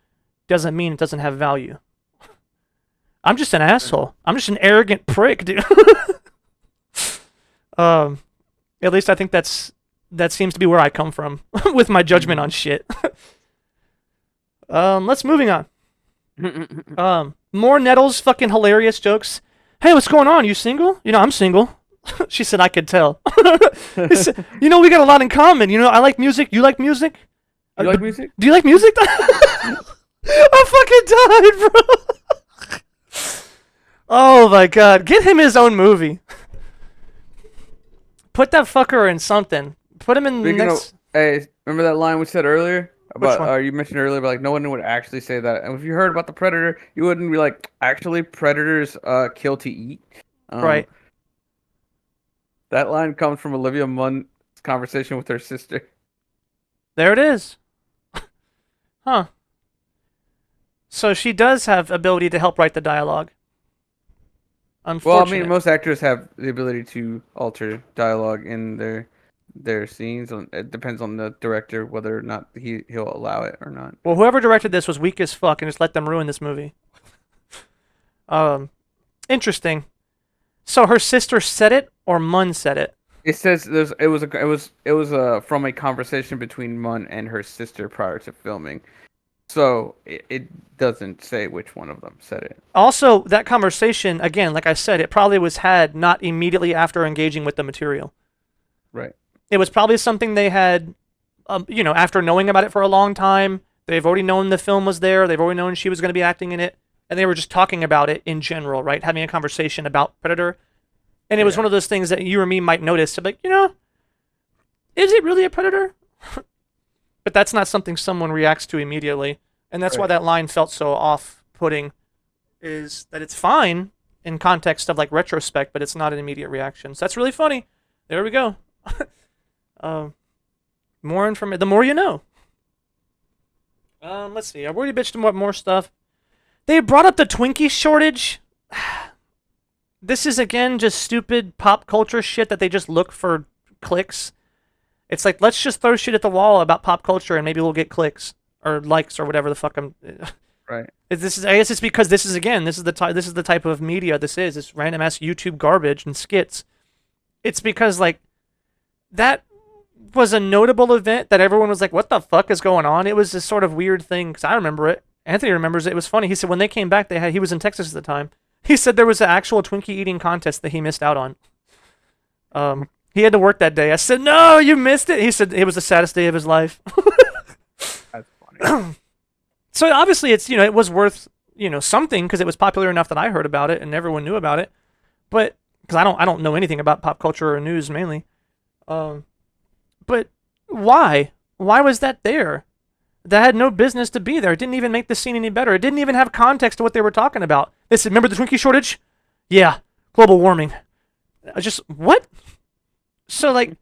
doesn't mean it doesn't have value. I'm just an asshole. I'm just an arrogant prick, dude. At least I think that seems to be where I come from with my judgment on shit. Let's moving on. More Nettles fucking hilarious jokes. Hey, what's going on? You single? I'm single. She said I could tell. Said, we got a lot in common. I like music. You like music? You like music? Do you like music? I fucking died, bro. Oh my god. Get him his own movie. Put that fucker in something. Put him in the next... Hey, remember that line we said earlier? About, you mentioned earlier, but like no one would actually say that. And if you heard about the Predator, you wouldn't be like, actually, predators kill to eat. Right. That line comes from Olivia Munn's conversation with her sister. There it is. Huh. So she does have ability to help write the dialogue. Well, I mean, most actors have the ability to alter dialogue in their scenes. It depends on the director whether or not he'll allow it or not. Well, whoever directed this was weak as fuck and just let them ruin this movie. Interesting. So her sister said it, or Munn said it? It says it was from a conversation between Munn and her sister prior to filming. So it doesn't say which one of them said it. Also, that conversation, again, like I said, it probably was had not immediately after engaging with the material. Right. It was probably something they had, after knowing about it for a long time. They've already known the film was there. They've already known she was going to be acting in it. And they were just talking about it in general, right? Having a conversation about Predator. And it was one of those things that you or me might notice. Like, is it really a Predator? But that's not something someone reacts to immediately. And that's why that line felt so off-putting, is that it's fine in context of, like, retrospect, but it's not an immediate reaction. So that's really funny. There we go. More information. The more you know. Let's see. I've already bitched about more stuff. They brought up the Twinkie shortage. this is again just stupid pop culture shit that they just look for clicks. It's like, let's just throw shit at the wall about pop culture and maybe we'll get clicks or likes or whatever the fuck I'm. Right. This is, I guess it's because this is again, this is the type of media this is. This random ass YouTube garbage and skits. It's because like that was a notable event that everyone was like, what the fuck is going on? It was this sort of weird thing because I remember it. Anthony remembers it. It was funny. He said when they came back, he was in Texas at the time. He said there was an actual Twinkie eating contest that he missed out on. He had to work that day. I said, no, you missed it. He said it was the saddest day of his life. That's funny. So obviously it's, it was worth, something because it was popular enough that I heard about it and everyone knew about it. But because I don't know anything about pop culture or news mainly. But why? Why was that there? That had no business to be there. It didn't even make the scene any better. It didn't even have context to what they were talking about. They said, remember the Twinkie shortage? Yeah, global warming. I just, what? So, like,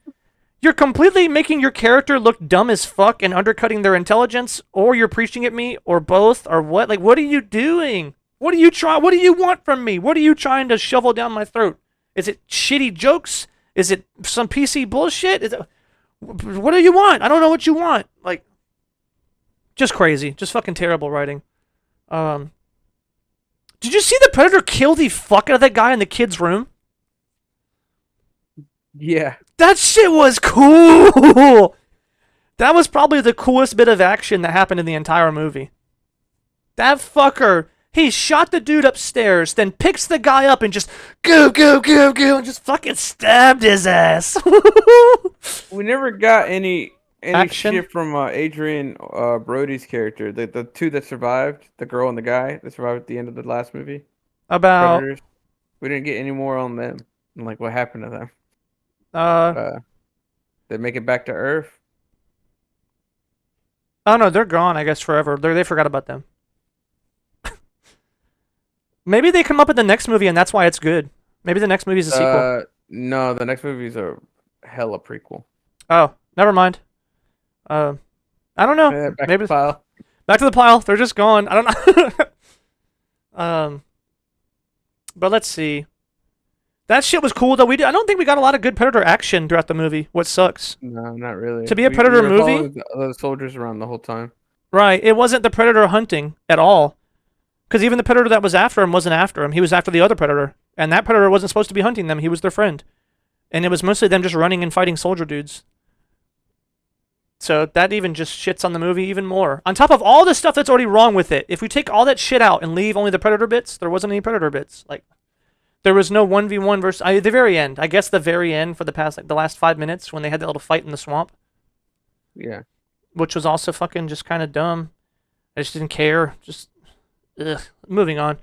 you're completely making your character look dumb as fuck and undercutting their intelligence, or you're preaching at me, or both, or what? Like, what are you doing? What do you want from me? What are you trying to shovel down my throat? Is it shitty jokes? Is it some PC bullshit? What do you want? I don't know what you want. Like, just crazy. Just fucking terrible writing. Did you see the Predator kill the fuck out of that guy in the kid's room? Yeah. That shit was cool! That was probably the coolest bit of action that happened in the entire movie. That fucker, he shot the dude upstairs, then picks the guy up and just go, and just fucking stabbed his ass. We never got any Action? shit from Adrian Brody's character. The two that survived, the girl and the guy that survived at the end of the last movie. About, Predators. We didn't get any more on them. And like what happened to them. They make it back to Earth. oh no, they're gone, I guess, forever. They forgot about them. Maybe they come up in the next movie and that's why it's good. Maybe the next movie's a sequel. No, the next movie's a hella prequel. Oh, never mind. I don't know. Back Maybe to the pile. back to the pile. They're just gone. I don't know. But let's see. That shit was cool though. I don't think we got a lot of good Predator action throughout the movie. What sucks? No, not really. To be a Predator we were movie? following the soldiers around the whole time. Right. It wasn't the Predator hunting at all. Because even the Predator that was after him wasn't after him. He was after the other Predator. And that Predator wasn't supposed to be hunting them. He was their friend. And it was mostly them just running and fighting soldier dudes. So that even just shits on the movie even more. On top of all the stuff that's already wrong with it. If we take all that shit out and leave only the Predator bits, there wasn't any Predator bits. Like, there was no 1v1 versus... the very end. I guess the very end for the last 5 minutes when they had that little fight in the swamp. Yeah. Which was also fucking just kind of dumb. I just didn't care. Just... Ugh. Moving on.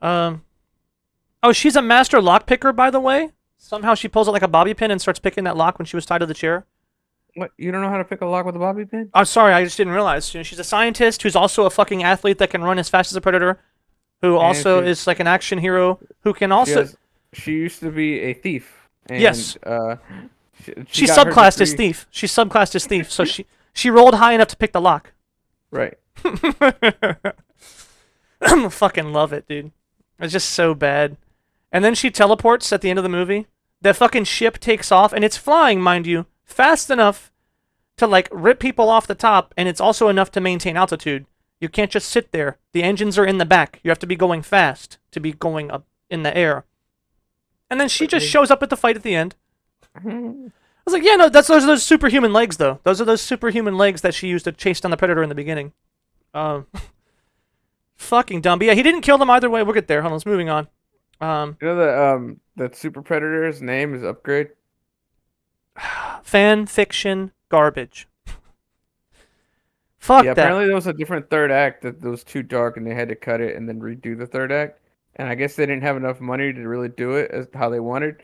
Oh, she's a master lockpicker, by the way. Somehow she pulls out like a bobby pin and starts picking that lock when she was tied to the chair. What? You don't know how to pick a lock with a bobby pin? I'm sorry, I just didn't realize. She's a scientist who's also a fucking athlete that can run as fast as a predator, who also is like an action hero who can also... She used to be a thief. And, yes. She got subclassed as thief. She's subclassed as thief, so she rolled high enough to pick the lock. Right. Fucking love it, dude. It's just so bad. And then she teleports at the end of the movie. The fucking ship takes off, and it's flying, mind you, fast enough to, like, rip people off the top, and it's also enough to maintain altitude. You can't just sit there. The engines are in the back. You have to be going fast to be going up in the air. And then she just shows up at the fight at the end. I was like, yeah, no, those are those superhuman legs, though. Those are those superhuman legs that she used to chase down the Predator in the beginning. Fucking dumb. But yeah, he didn't kill them either way. We'll get there. Hold on, let's moving on. You know that Super Predator's name is Upgrade? Fan fiction garbage. Fuck yeah, that. apparently there was a different third act that was too dark and they had to cut it and then redo the third act. And I guess they didn't have enough money to really do it as how they wanted.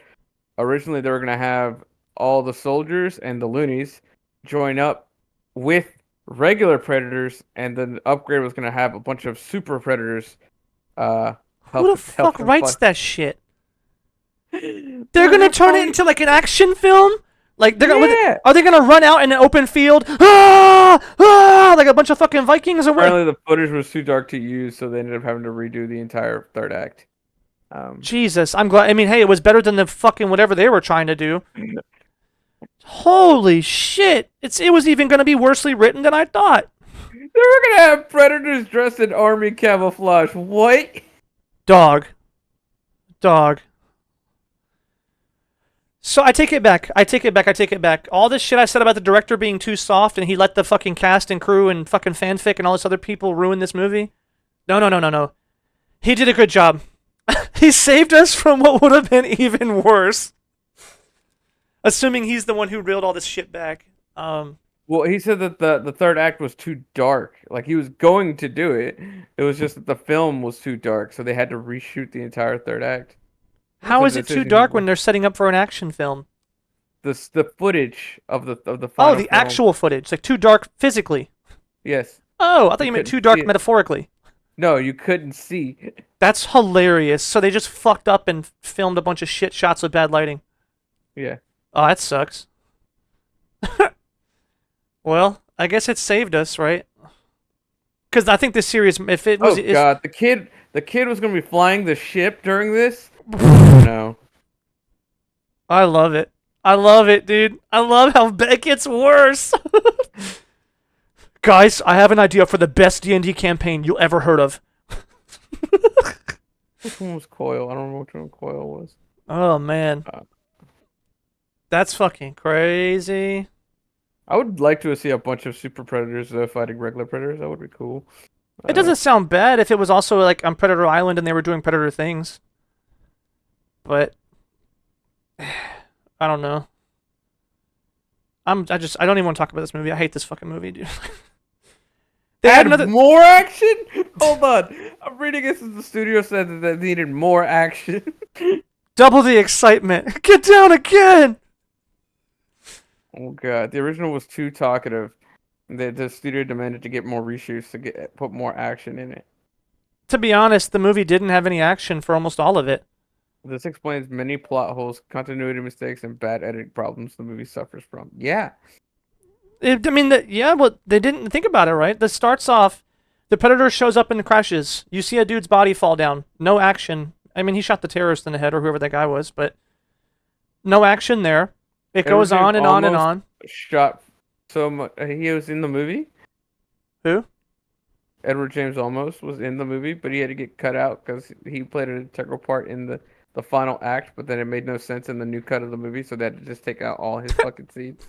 Originally, they were going to have all the soldiers and the loonies join up with regular predators, and then Upgrade was going to have a bunch of super predators Who the fuck writes that shit? They're gonna turn it into like an action film? Like are they gonna run out in an open field? Like a bunch of fucking Vikings or what? Apparently the footage was too dark to use, so they ended up having to redo the entire third act. Um, Jesus, I'm glad. I mean, hey, it was better than the fucking whatever they were trying to do. Holy shit! It was even gonna be worsely written than I thought. they were gonna have predators dressed in army camouflage. What? Dog, dog. So I take it back. I take it back. I take it back. All this shit I said about the director being too soft and he let the fucking cast and crew and fucking fanfic and all this other people ruin this movie. No, no, no, no, no. He did a good job. He saved us from what would have been even worse. Assuming he's the one who reeled all this shit back. Well, he said that the third act was too dark. Like he was going to do it. It was just that the film was too dark, so they had to reshoot the entire third act. That's How a is it too decision. dark when they're setting up for an action film? The footage of the Oh, final the film. actual footage. Like too dark physically. Yes. Oh, I thought you meant couldn't too see dark it. metaphorically. No, you couldn't see. That's hilarious. So they just fucked up and filmed a bunch of shit shots with bad lighting. Yeah. Oh, that sucks. Well, I guess it saved us, right? Because I think this series, if it was, Oh God, the kid was gonna be flying the ship during this. No. I love it. I love it, dude. I love how it gets worse. Guys, I have an idea for the best D&D campaign you'll ever heard of. Which one was Coil? I don't remember which one Coil was. Oh man, Uh, that's fucking crazy. I would like to see a bunch of super predators fighting regular predators. That would be cool. It doesn't sound bad if it was also like on Predator Island and they were doing Predator things. But I don't know. I don't even want to talk about this movie. I hate this fucking movie, dude. They had Add another more action? Hold on. I'm reading this as the studio said that they needed more action. double the excitement. Get down again. Oh God, the original was too talkative. The studio demanded to get more reshoots to put more action in it. To be honest, the movie didn't have any action for almost all of it. This explains many plot holes, continuity mistakes, and bad editing problems the movie suffers from. Yeah. Yeah, well, they didn't think about it, right? This starts off, the Predator shows up and crashes. You see a dude's body fall down. No action. I mean, he shot the terrorist in the head or whoever that guy was, but no action there. It goes on and on and on. Shot so much. He was in the movie. Who? Edward James Olmos was in the movie, but he had to get cut out because he played an integral part in the final act. But then it made no sense in the new cut of the movie, so they had to just take out all his fucking scenes.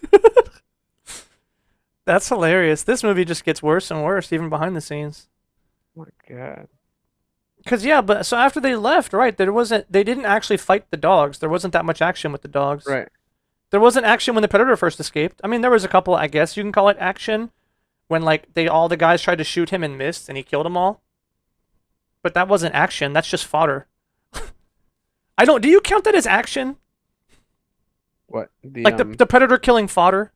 That's hilarious. This movie just gets worse and worse, even behind the scenes. Oh my God. Cause yeah, but so after they left, right? They didn't actually fight the dogs. There wasn't that much action with the dogs. Right. There wasn't action when the Predator first escaped. I mean, there was a couple. I guess you can call it action, when like all the guys tried to shoot him and missed, and he killed them all. But that wasn't action. That's just fodder. I don't. Do you count that as action? What? Like the Predator killing fodder?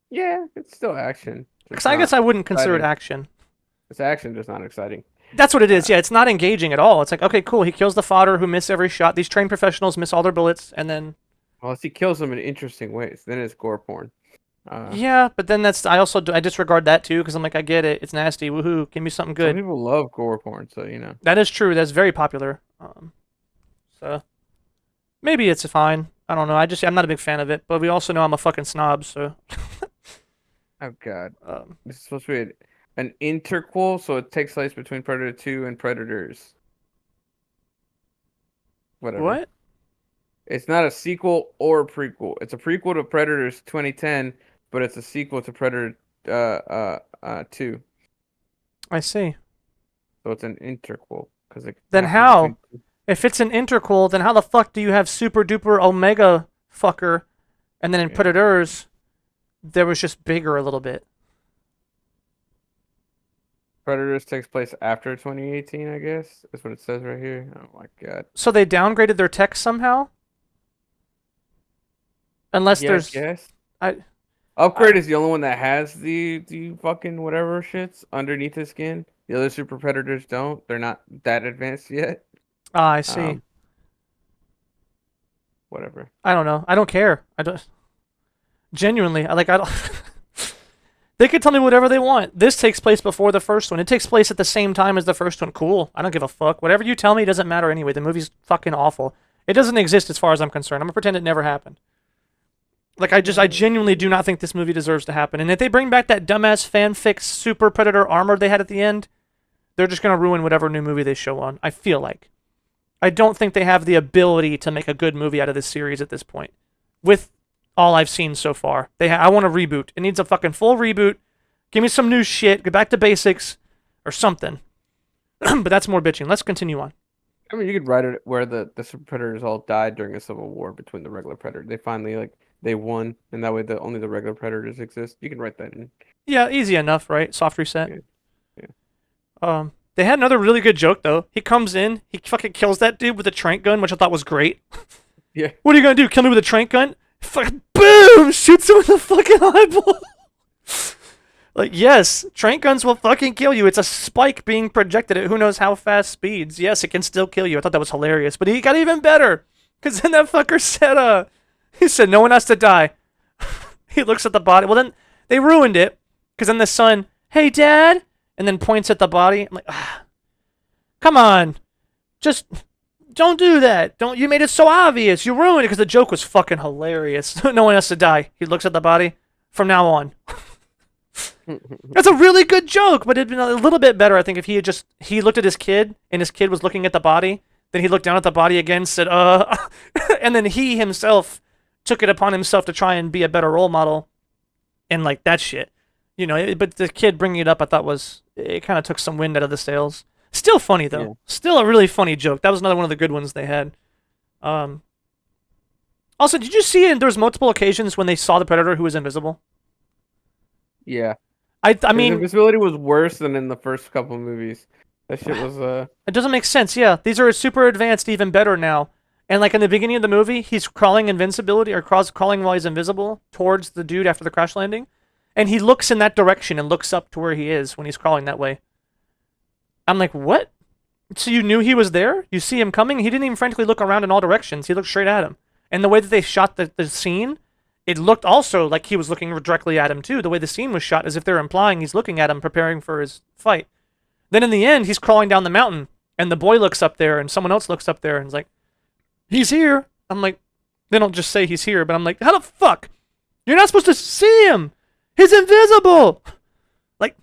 Yeah, it's still action. Because I guess I wouldn't consider it exciting. action. It's action, just not exciting. That's what it is. Yeah, it's not engaging at all. It's like, okay, cool. He kills the fodder who miss every shot. These trained professionals miss all their bullets, and then Unless he kills them in interesting ways, then it's gore porn. yeah. But then I disregard that too because I'm like, I get it. It's nasty. Woohoo! Give me something Some good. people love gore porn, so you know. That is true. That's very popular. So maybe it's fine. I don't know. I'm not a big fan of it. But we also know I'm a fucking snob. So Oh God, this is supposed to be an interquel, so it takes place between Predator 2 and Predators. Whatever. what? It's not a sequel or a prequel. It's a prequel to Predators 2010, but it's a sequel to Predator 2. I see. So it's an interquel because it. Then happens how? between- If it's an interquel, then how the fuck do you have super duper omega fucker, and then in Yeah. Predators, there was just bigger a little bit. Predators takes place after 2018, I guess. That's what it says right here. Oh my God. So they downgraded their tech somehow. Unless Yeah, there's, I guess. I Upgrade is the only one that has the fucking whatever shits underneath his skin. The other super predators don't. They're not that advanced yet. I see. Whatever. I don't know. I don't care. I don't. Genuinely, I don't. They could tell me whatever they want. This takes place before the first one. It takes place at the same time as the first one. Cool. I don't give a fuck. Whatever you tell me doesn't matter anyway. The movie's fucking awful. It doesn't exist as far as I'm concerned. I'm gonna pretend it never happened. Like, I genuinely do not think this movie deserves to happen. And if they bring back that dumbass fanfic Super Predator armor they had at the end, they're just gonna ruin whatever new movie they show on. I feel like. I don't think they have the ability to make a good movie out of this series at this point. With all I've seen so far. I want a reboot. It needs a fucking full reboot. Give me some new shit. Get back to basics. Or something. But that's more bitching. Let's continue on. I mean, you could write it where the Super Predators all died during a civil war between the regular Predator. They finally, they won, and that way only the regular Predators exist. You can write that in. Yeah, easy enough, right? Soft reset. Yeah. They had another really good joke, though. He comes in, he fucking kills that dude with a trank gun, which I thought was great. Yeah. What are you gonna do? Kill me with a trank gun? Fucking boom! Shoots him in the fucking eyeball. Like, yes, trank guns will fucking kill you. It's a spike being projected at who knows how fast speeds. Yes, it can still kill you. I thought that was hilarious. But he got even better. Because then that fucker said, he said, no one has to die. He looks at the body. Well, then they ruined it. Because then the son, hey, Dad, and then points at the body. I'm like, come on. Just don't do that. You made it so obvious. You ruined it because the joke was fucking hilarious. No one has to die. He looks at the body. From now on. That's a really good joke, but it'd been a little bit better, I think, if he looked at his kid and his kid was looking at the body. Then he looked down at the body again, said, and then he himself took it upon himself to try and be a better role model. And like that shit. But the kid bringing it up, I thought it kind of took some wind out of the sails. Still funny, though. Yeah. Still a really funny joke. That was another one of the good ones they had. Also, did you see there was multiple occasions when they saw the Predator who was invisible? Yeah. I mean... invisibility was worse than in the first couple of movies. That shit was, It doesn't make sense, yeah. These are super advanced, even better now. And like in the beginning of the movie, he's crawling invincibility, or crawling while he's invisible, towards the dude after the crash landing. And he looks in that direction and looks up to where he is when he's crawling that way. I'm like, what? So you knew he was there? You see him coming? He didn't even frantically look around in all directions. He looked straight at him. And the way that they shot the scene, it looked also like he was looking directly at him too. The way the scene was shot, as if they're implying he's looking at him, preparing for his fight. Then in the end, he's crawling down the mountain, and the boy looks up there, and someone else looks up there, and is like, he's here. I'm like, they don't just say he's here, but I'm like, how the fuck? You're not supposed to see him. He's invisible. Like,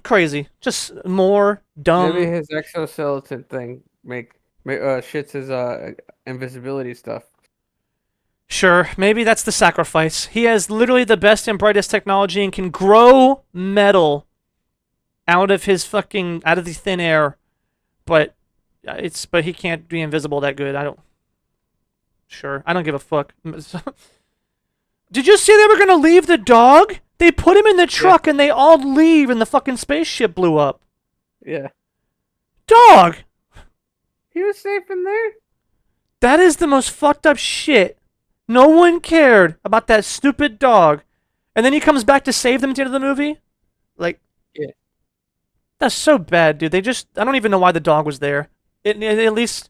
crazy. Just more dumb. Maybe his exoskeleton thing shits his invisibility stuff. Sure, maybe that's the sacrifice. He has literally the best and brightest technology and can grow metal out of the thin air, but he can't be invisible that good. I don't give a fuck. Did you see they were gonna leave the dog? They put him in the truck and they all leave and the fucking spaceship blew up. Yeah. Dog! He was safe in there? That is the most fucked up shit. No one cared about that stupid dog. And then he comes back to save them at the end of the movie? Like, yeah. That's so bad, dude. I don't even know why the dog was there. At least,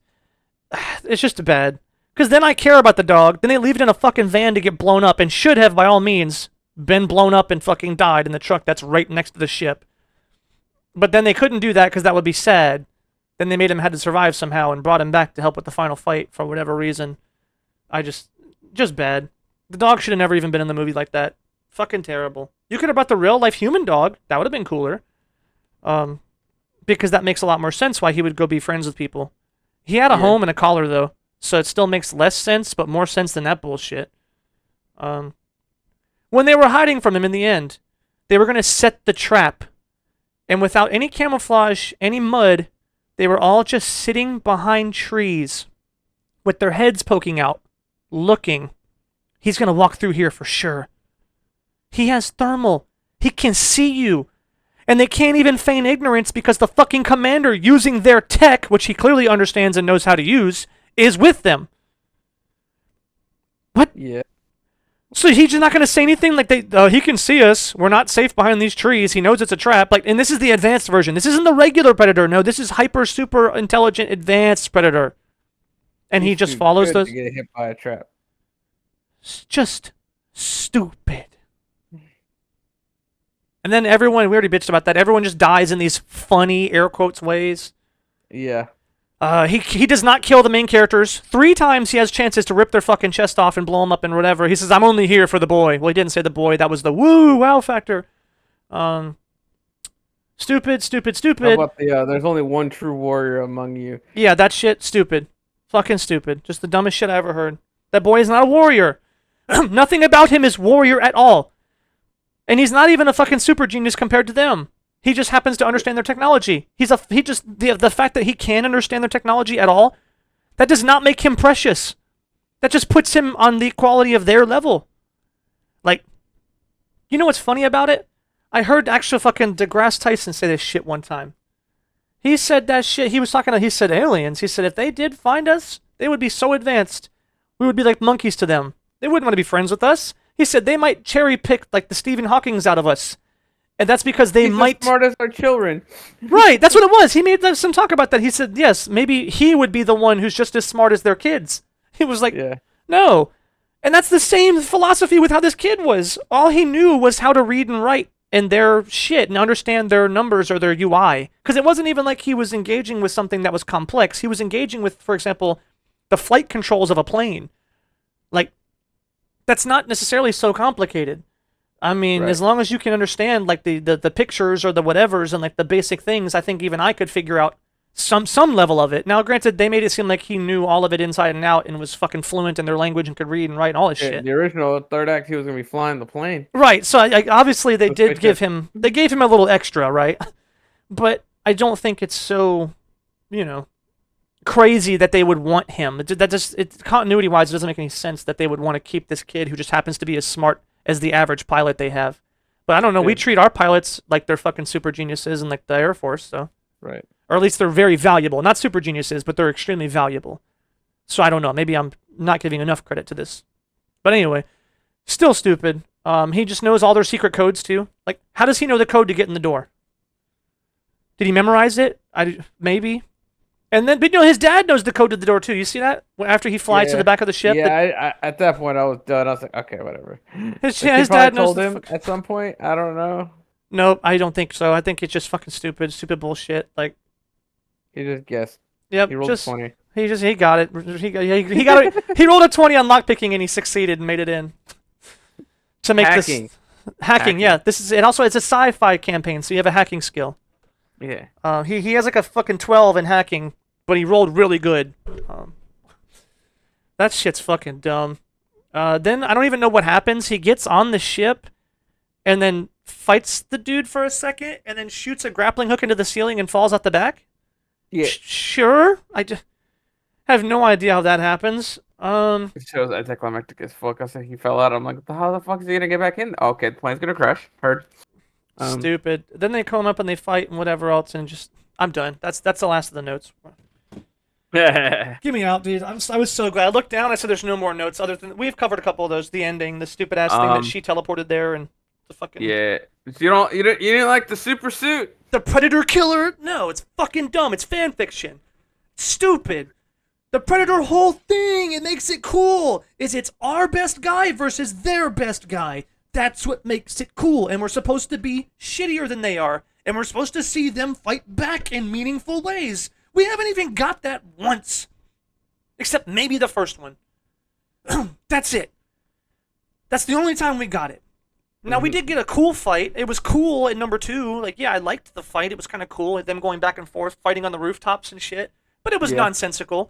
it's just bad. Because then I care about the dog. Then they leave it in a fucking van to get blown up and should have, by all means, been blown up and fucking died in the truck that's right next to the ship. But then they couldn't do that because that would be sad. Then they made him had to survive somehow and brought him back to help with the final fight for whatever reason. Just bad. The dog should have never even been in the movie like that. Fucking terrible. You could have brought the real-life human dog. That would have been cooler. Because that makes a lot more sense why he would go be friends with people. He had a home and a collar, though. So it still makes less sense, but more sense than that bullshit. When they were hiding from him in the end, they were going to set the trap. And without any camouflage, any mud, they were all just sitting behind trees with their heads poking out, looking. He's going to walk through here for sure. He has thermal. He can see you. And they can't even feign ignorance because the fucking commander using their tech, which he clearly understands and knows how to use, is with them. What? Yeah. So he's just not going to say anything like he can see us. We're not safe behind these trees. He knows it's a trap. And this is the advanced version. This isn't the regular Predator. No, this is hyper super intelligent advanced Predator. And he just follows those. To get hit by a trap. Just stupid. And then everyone, we already bitched about that. Everyone just dies in these funny air quotes ways. Yeah. He does not kill the main characters. 3 times he has chances to rip their fucking chest off and blow them up and whatever. He says, "I'm only here for the boy." Well, he didn't say the boy. That was the wow factor. Stupid. How about the there's only one true warrior among you? Yeah, that shit, stupid. Fucking stupid. Just the dumbest shit I ever heard. That boy is not a warrior. Nothing about him is warrior at all. And he's not even a fucking super genius compared to them. He just happens to understand their technology. The fact that he can understand their technology at all, that does not make him precious. That just puts him on the equality of their level. Like, you know what's funny about it? I heard actual fucking DeGrasse Tyson say this shit one time. He said that shit. He said aliens. He said if they did find us, they would be so advanced. We would be like monkeys to them. They wouldn't want to be friends with us. He said they might cherry pick like the Stephen Hawkings out of us. And that's because they might... as smart as our children. Right, that's what it was. He made some talk about that. He said, yes, maybe he would be the one who's just as smart as their kids. He was like, no. And that's the same philosophy with how this kid was. All he knew was how to read and write and their shit and understand their numbers or their UI. Because it wasn't even like he was engaging with something that was complex. He was engaging with, for example, the flight controls of a plane. Like, that's not necessarily so complicated. I mean, as long as you can understand like the pictures or the whatevers and like the basic things, I think even I could figure out some level of it. Now, granted, they made it seem like he knew all of it inside and out and was fucking fluent in their language and could read and write and all this shit. The original third act, he was gonna be flying the plane. Right. So obviously they gave him a little extra, right? But I don't think it's so, crazy that they would want him. Continuity wise, it doesn't make any sense that they would want to keep this kid who just happens to be as smart as the average pilot they have. But I don't know, we treat our pilots like they're fucking super geniuses in like the Air Force, so. Right. Or at least they're very valuable. Not super geniuses, but they're extremely valuable. So I don't know, maybe I'm not giving enough credit to this. But anyway, still stupid. He just knows all their secret codes too. Like, how does he know the code to get in the door? Did he memorize it? Maybe. And then, but his dad knows the code to the door too. You see that? After he flies to the back of the ship. Yeah, at that point I was done. I was like, okay, whatever. His dad knows told him at some point. I don't know. No, I don't think so. I think it's just fucking stupid bullshit. Like, he just guessed. Yep. He rolled a 20. He got it. He got it. He rolled a 20 on lockpicking and he succeeded and made it in. To make hacking. Hacking. Yeah. It's a sci-fi campaign, so you have a hacking skill. Yeah. He has like a fucking 12 in hacking, but he rolled really good. That shit's fucking dumb. Then I don't even know what happens. He gets on the ship and then fights the dude for a second and then shoots a grappling hook into the ceiling and falls out the back. Yeah. Sure. I just have no idea how that happens. It shows anticlimactic as fuck. I said he fell out. I'm like, how the fuck is he gonna get back in? Okay, the plane's gonna crash. Heard. Stupid. Then they come up and they fight and whatever else, and just I'm done. That's the last of the notes. Get me out, dude. I was so glad. I looked down. I said, "There's no more notes other than we've covered a couple of those. The ending, the stupid ass thing that she teleported there, and the fucking You didn't like the super suit. The Predator killer? No, it's fucking dumb. It's fan fiction. Stupid. The Predator whole thing, it makes it cool. It's our best guy versus their best guy. That's what makes it cool, and we're supposed to be shittier than they are, and we're supposed to see them fight back in meaningful ways. We haven't even got that once. Except maybe the first one. That's it. That's the only time we got it. Now, we did get a cool fight. It was cool in number 2. Like, yeah, I liked the fight. It was kind of cool. Them going back and forth, fighting on the rooftops and shit. But it was nonsensical.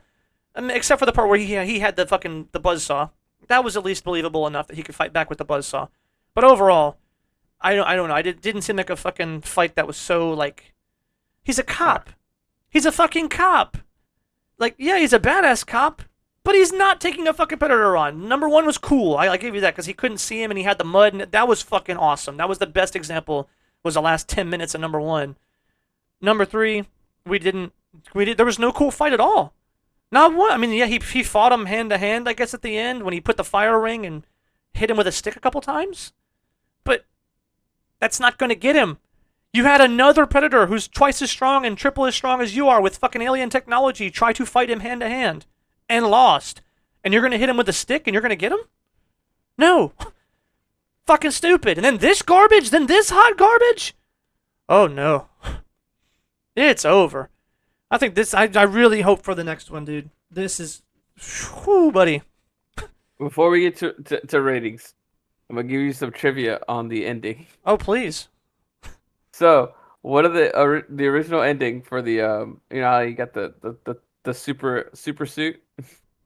Except for the part where he had the buzzsaw. That was at least believable enough that he could fight back with the buzzsaw. But overall, I don't know. It didn't seem like a fucking fight that was so, like... He's a cop. He's a fucking cop. Like, yeah, he's a badass cop, but he's not taking a fucking Predator on. Number 1 was cool. I gave you that because he couldn't see him and he had the mud, and that was fucking awesome. That was the best example, was the last 10 minutes of number 1. Number 3, there was no cool fight at all. Not one. I mean, yeah, he fought him hand to hand, I guess, at the end when he put the fire ring and hit him with a stick a couple times. But that's not going to get him. You had another Predator who's twice as strong and triple as strong as you are with fucking alien technology try to fight him hand to hand and lost. And you're going to hit him with a stick and you're going to get him? No. Fucking stupid. And then this garbage, then this hot garbage? Oh no. It's over. I think this, I really hope for the next one, dude. This is, whew, buddy. Before we get to ratings, I'm gonna give you some trivia on the ending. Oh, please. So, what are the original ending for the you know how you got the super suit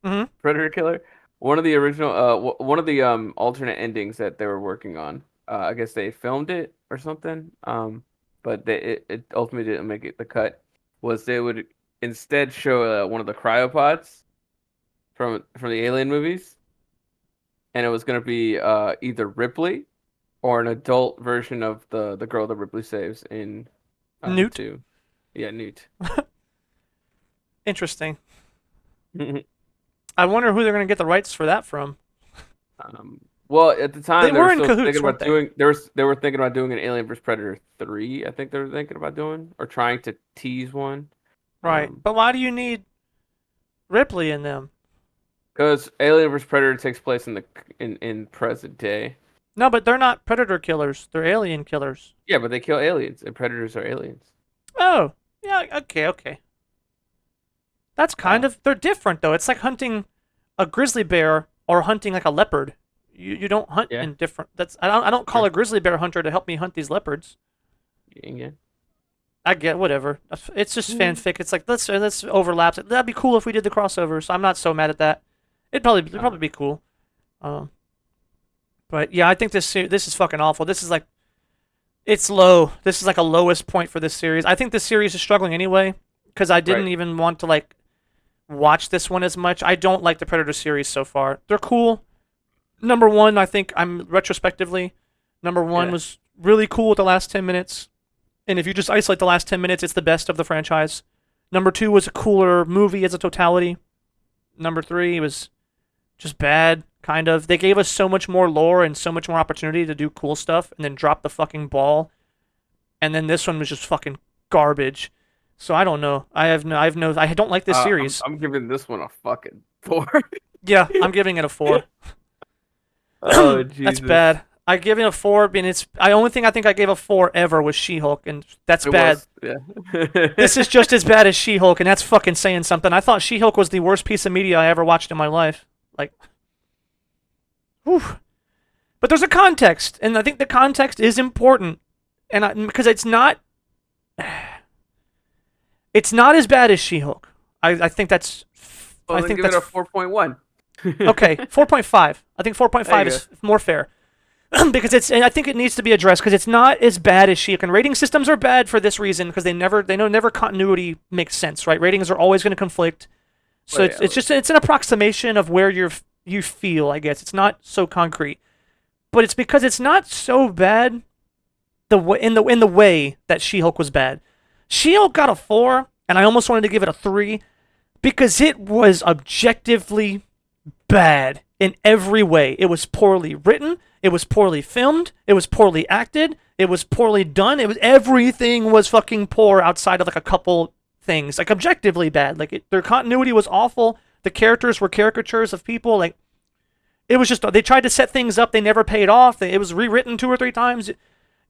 Mm-hmm. Predator killer? One of the original one of the alternate endings that they were working on. I guess they filmed it or something. But it ultimately didn't make it the cut. Was they would instead show one of the cryopods from the Alien movies, and it was gonna be either Ripley or an adult version of the girl that Ripley saves in Newt. 2. Yeah, Newt. Interesting. I wonder who they're gonna get the rights for that from. Well, at the time They were in still cahoots, thinking weren't about they? doing. They were thinking about doing an Alien vs Predator 3. I think they were thinking about doing or trying to tease one. Right. But why do you need Ripley in them? Because Alien vs Predator takes place in present day. No, but they're not predator killers. They're alien killers. Yeah, but they kill aliens, and predators are aliens. Oh, yeah. Okay. That's kind of, they're different though. It's like hunting a grizzly bear or hunting like a leopard. You don't hunt in different. I don't call a grizzly bear hunter to help me hunt these leopards. Yeah. I get whatever. It's just fanfic. It's like let's overlap. That'd be cool if we did the crossover. So I'm not so mad at that. It'd probably be cool. But yeah, I think this is fucking awful. This is like, it's low. This is like a lowest point for this series. I think this series is struggling anyway because I didn't even want to like watch this one as much. I don't like the Predator series so far. They're cool. Number one, I think number one was really cool with the last 10 minutes. And if you just isolate the last 10 minutes, it's the best of the franchise. Number 2 was a cooler movie as a totality. Number 3 was just bad, kind of. They gave us so much more lore and so much more opportunity to do cool stuff and then drop the fucking ball. And then this one was just fucking garbage. So I don't know. I don't like this series. I'm giving this one a fucking 4. Yeah, I'm giving it a 4. Oh, Jesus. That's bad. I give it a 4, and I only thing I think I gave a 4 ever was She-Hulk, and that's bad. Yeah. This is just as bad as She-Hulk, and that's fucking saying something. I thought She-Hulk was the worst piece of media I ever watched in my life. Like, whew. But there's a context, and I think the context is important, and because it's not as bad as She-Hulk. I think that's. Well, I think give that's it a 4.1. Okay, 4.5. I think 4.5 is more fair. Because I think it needs to be addressed because it's not as bad as She-Hulk. And rating systems are bad for this reason because they know continuity makes sense, right? Ratings are always going to conflict. So it's an approximation of where you feel, I guess. It's not so concrete. But it's because it's not so bad in the way that She-Hulk was bad. She-Hulk got a 4, and I almost wanted to give it a 3 because it was objectively bad in every way. It was poorly written, it was poorly filmed, it was poorly acted, it was poorly done. Everything was fucking poor outside of like a couple things. Like objectively bad. Like their continuity was awful. The characters were caricatures of people. Like it was just they tried to set things up, they never paid off. It was rewritten 2 or 3 times.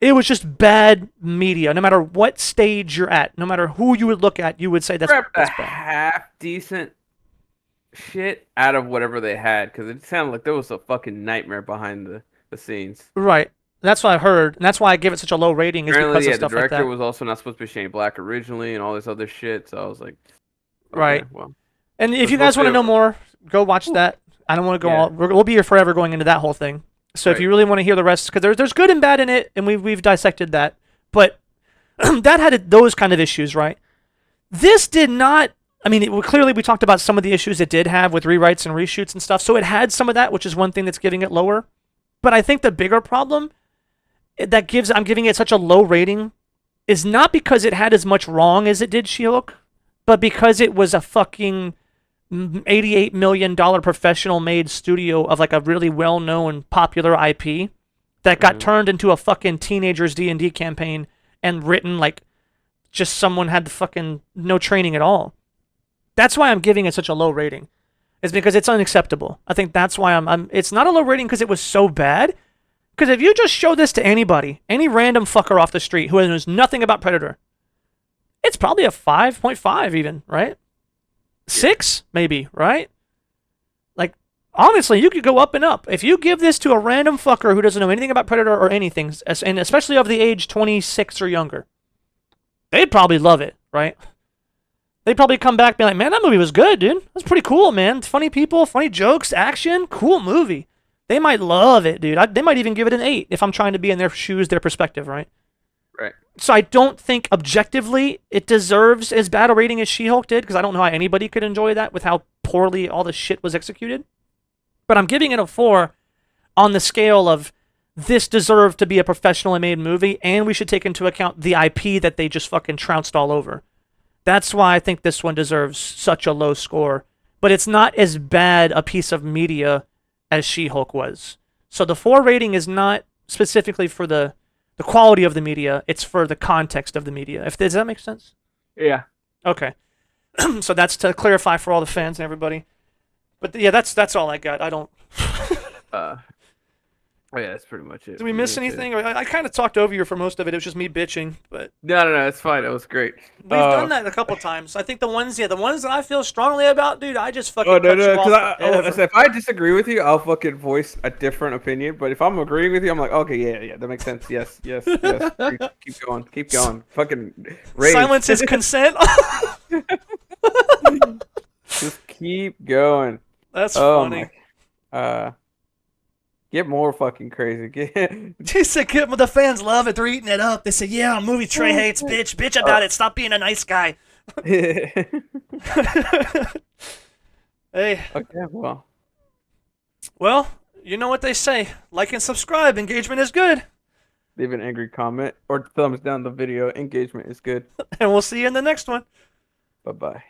It was just bad media. No matter what stage you're at, no matter who you would look at, you would say that's bad. Half decent shit out of whatever they had because it sounded like there was a fucking nightmare behind the scenes. Right. That's what I heard, and that's why I give it such a low rating. Is Apparently, because of stuff like that. the director was also not supposed to be Shane Black originally, and all this other shit. So I was like, okay, right. Well, and if you guys want to know more, go watch that. I don't want to go all. We'll be here forever going into that whole thing. So if you really want to hear the rest, because there's good and bad in it, and we've dissected that, but that had those kind of issues, right? This did not. I mean, clearly we talked about some of the issues it did have with rewrites and reshoots and stuff. So it had some of that, which is one thing that's giving it lower. But I think the bigger problem I'm giving it such a low rating is not because it had as much wrong as it did She-Hulk, but because it was a fucking $88 million professional-made studio of like a really well-known popular IP that got turned into a fucking teenagers D&D campaign and written like just someone had the fucking no training at all. That's why I'm giving it such a low rating. Is because it's unacceptable. I think that's why I'm it's not a low rating because it was so bad, Because if you just show this to anybody, any random fucker off the street who knows nothing about Predator, it's probably a 5.5 even, right? 6 maybe, right? Like, honestly, you could go up and up. If you give this to a random fucker who doesn't know anything about Predator or anything, and especially of the age 26 or younger, they'd probably love it, right? They'd probably come back and be like, man, that movie was good, dude. That's pretty cool, man. Funny people, funny jokes, action, cool movie. They might love it, dude. They might even give it an 8 if I'm trying to be in their shoes, their perspective, right? Right. So I don't think objectively it deserves as bad a rating as She-Hulk did, because I don't know how anybody could enjoy that with how poorly all the shit was executed. But I'm giving it a 4 on the scale of this deserved to be a professionally made movie, and we should take into account the IP that they just fucking trounced all over. That's why I think this one deserves such a low score. But it's not as bad a piece of media as She-Hulk was. So the 4 rating is not specifically for the quality of the media, it's for the context of the media. Does that make sense? Yeah. Okay. So that's to clarify for all the fans and everybody. But yeah, that's all I got. I don't... Oh yeah, that's pretty much it. Did we miss anything? I kind of talked over you for most of it. It was just me bitching, but No, it's fine. It was great. We've done that a couple times. I think the ones that I feel strongly about, dude, I just fucking no, cut you off forever. if I disagree with you, I'll fucking voice a different opinion. But if I'm agreeing with you, I'm like, okay, yeah, that makes sense. Yes. Keep going. Fucking rage. Silence is consent. Just keep going. That's funny. Get more fucking crazy. He said, the fans love it. They're eating it up. They say, yeah, movie Trey hates, bitch. Bitch about it. Stop being a nice guy. Hey. Okay, well, you know what they say. Like and subscribe. Engagement is good. Leave an angry comment or thumbs down the video. Engagement is good. And we'll see you in the next one. Bye-bye.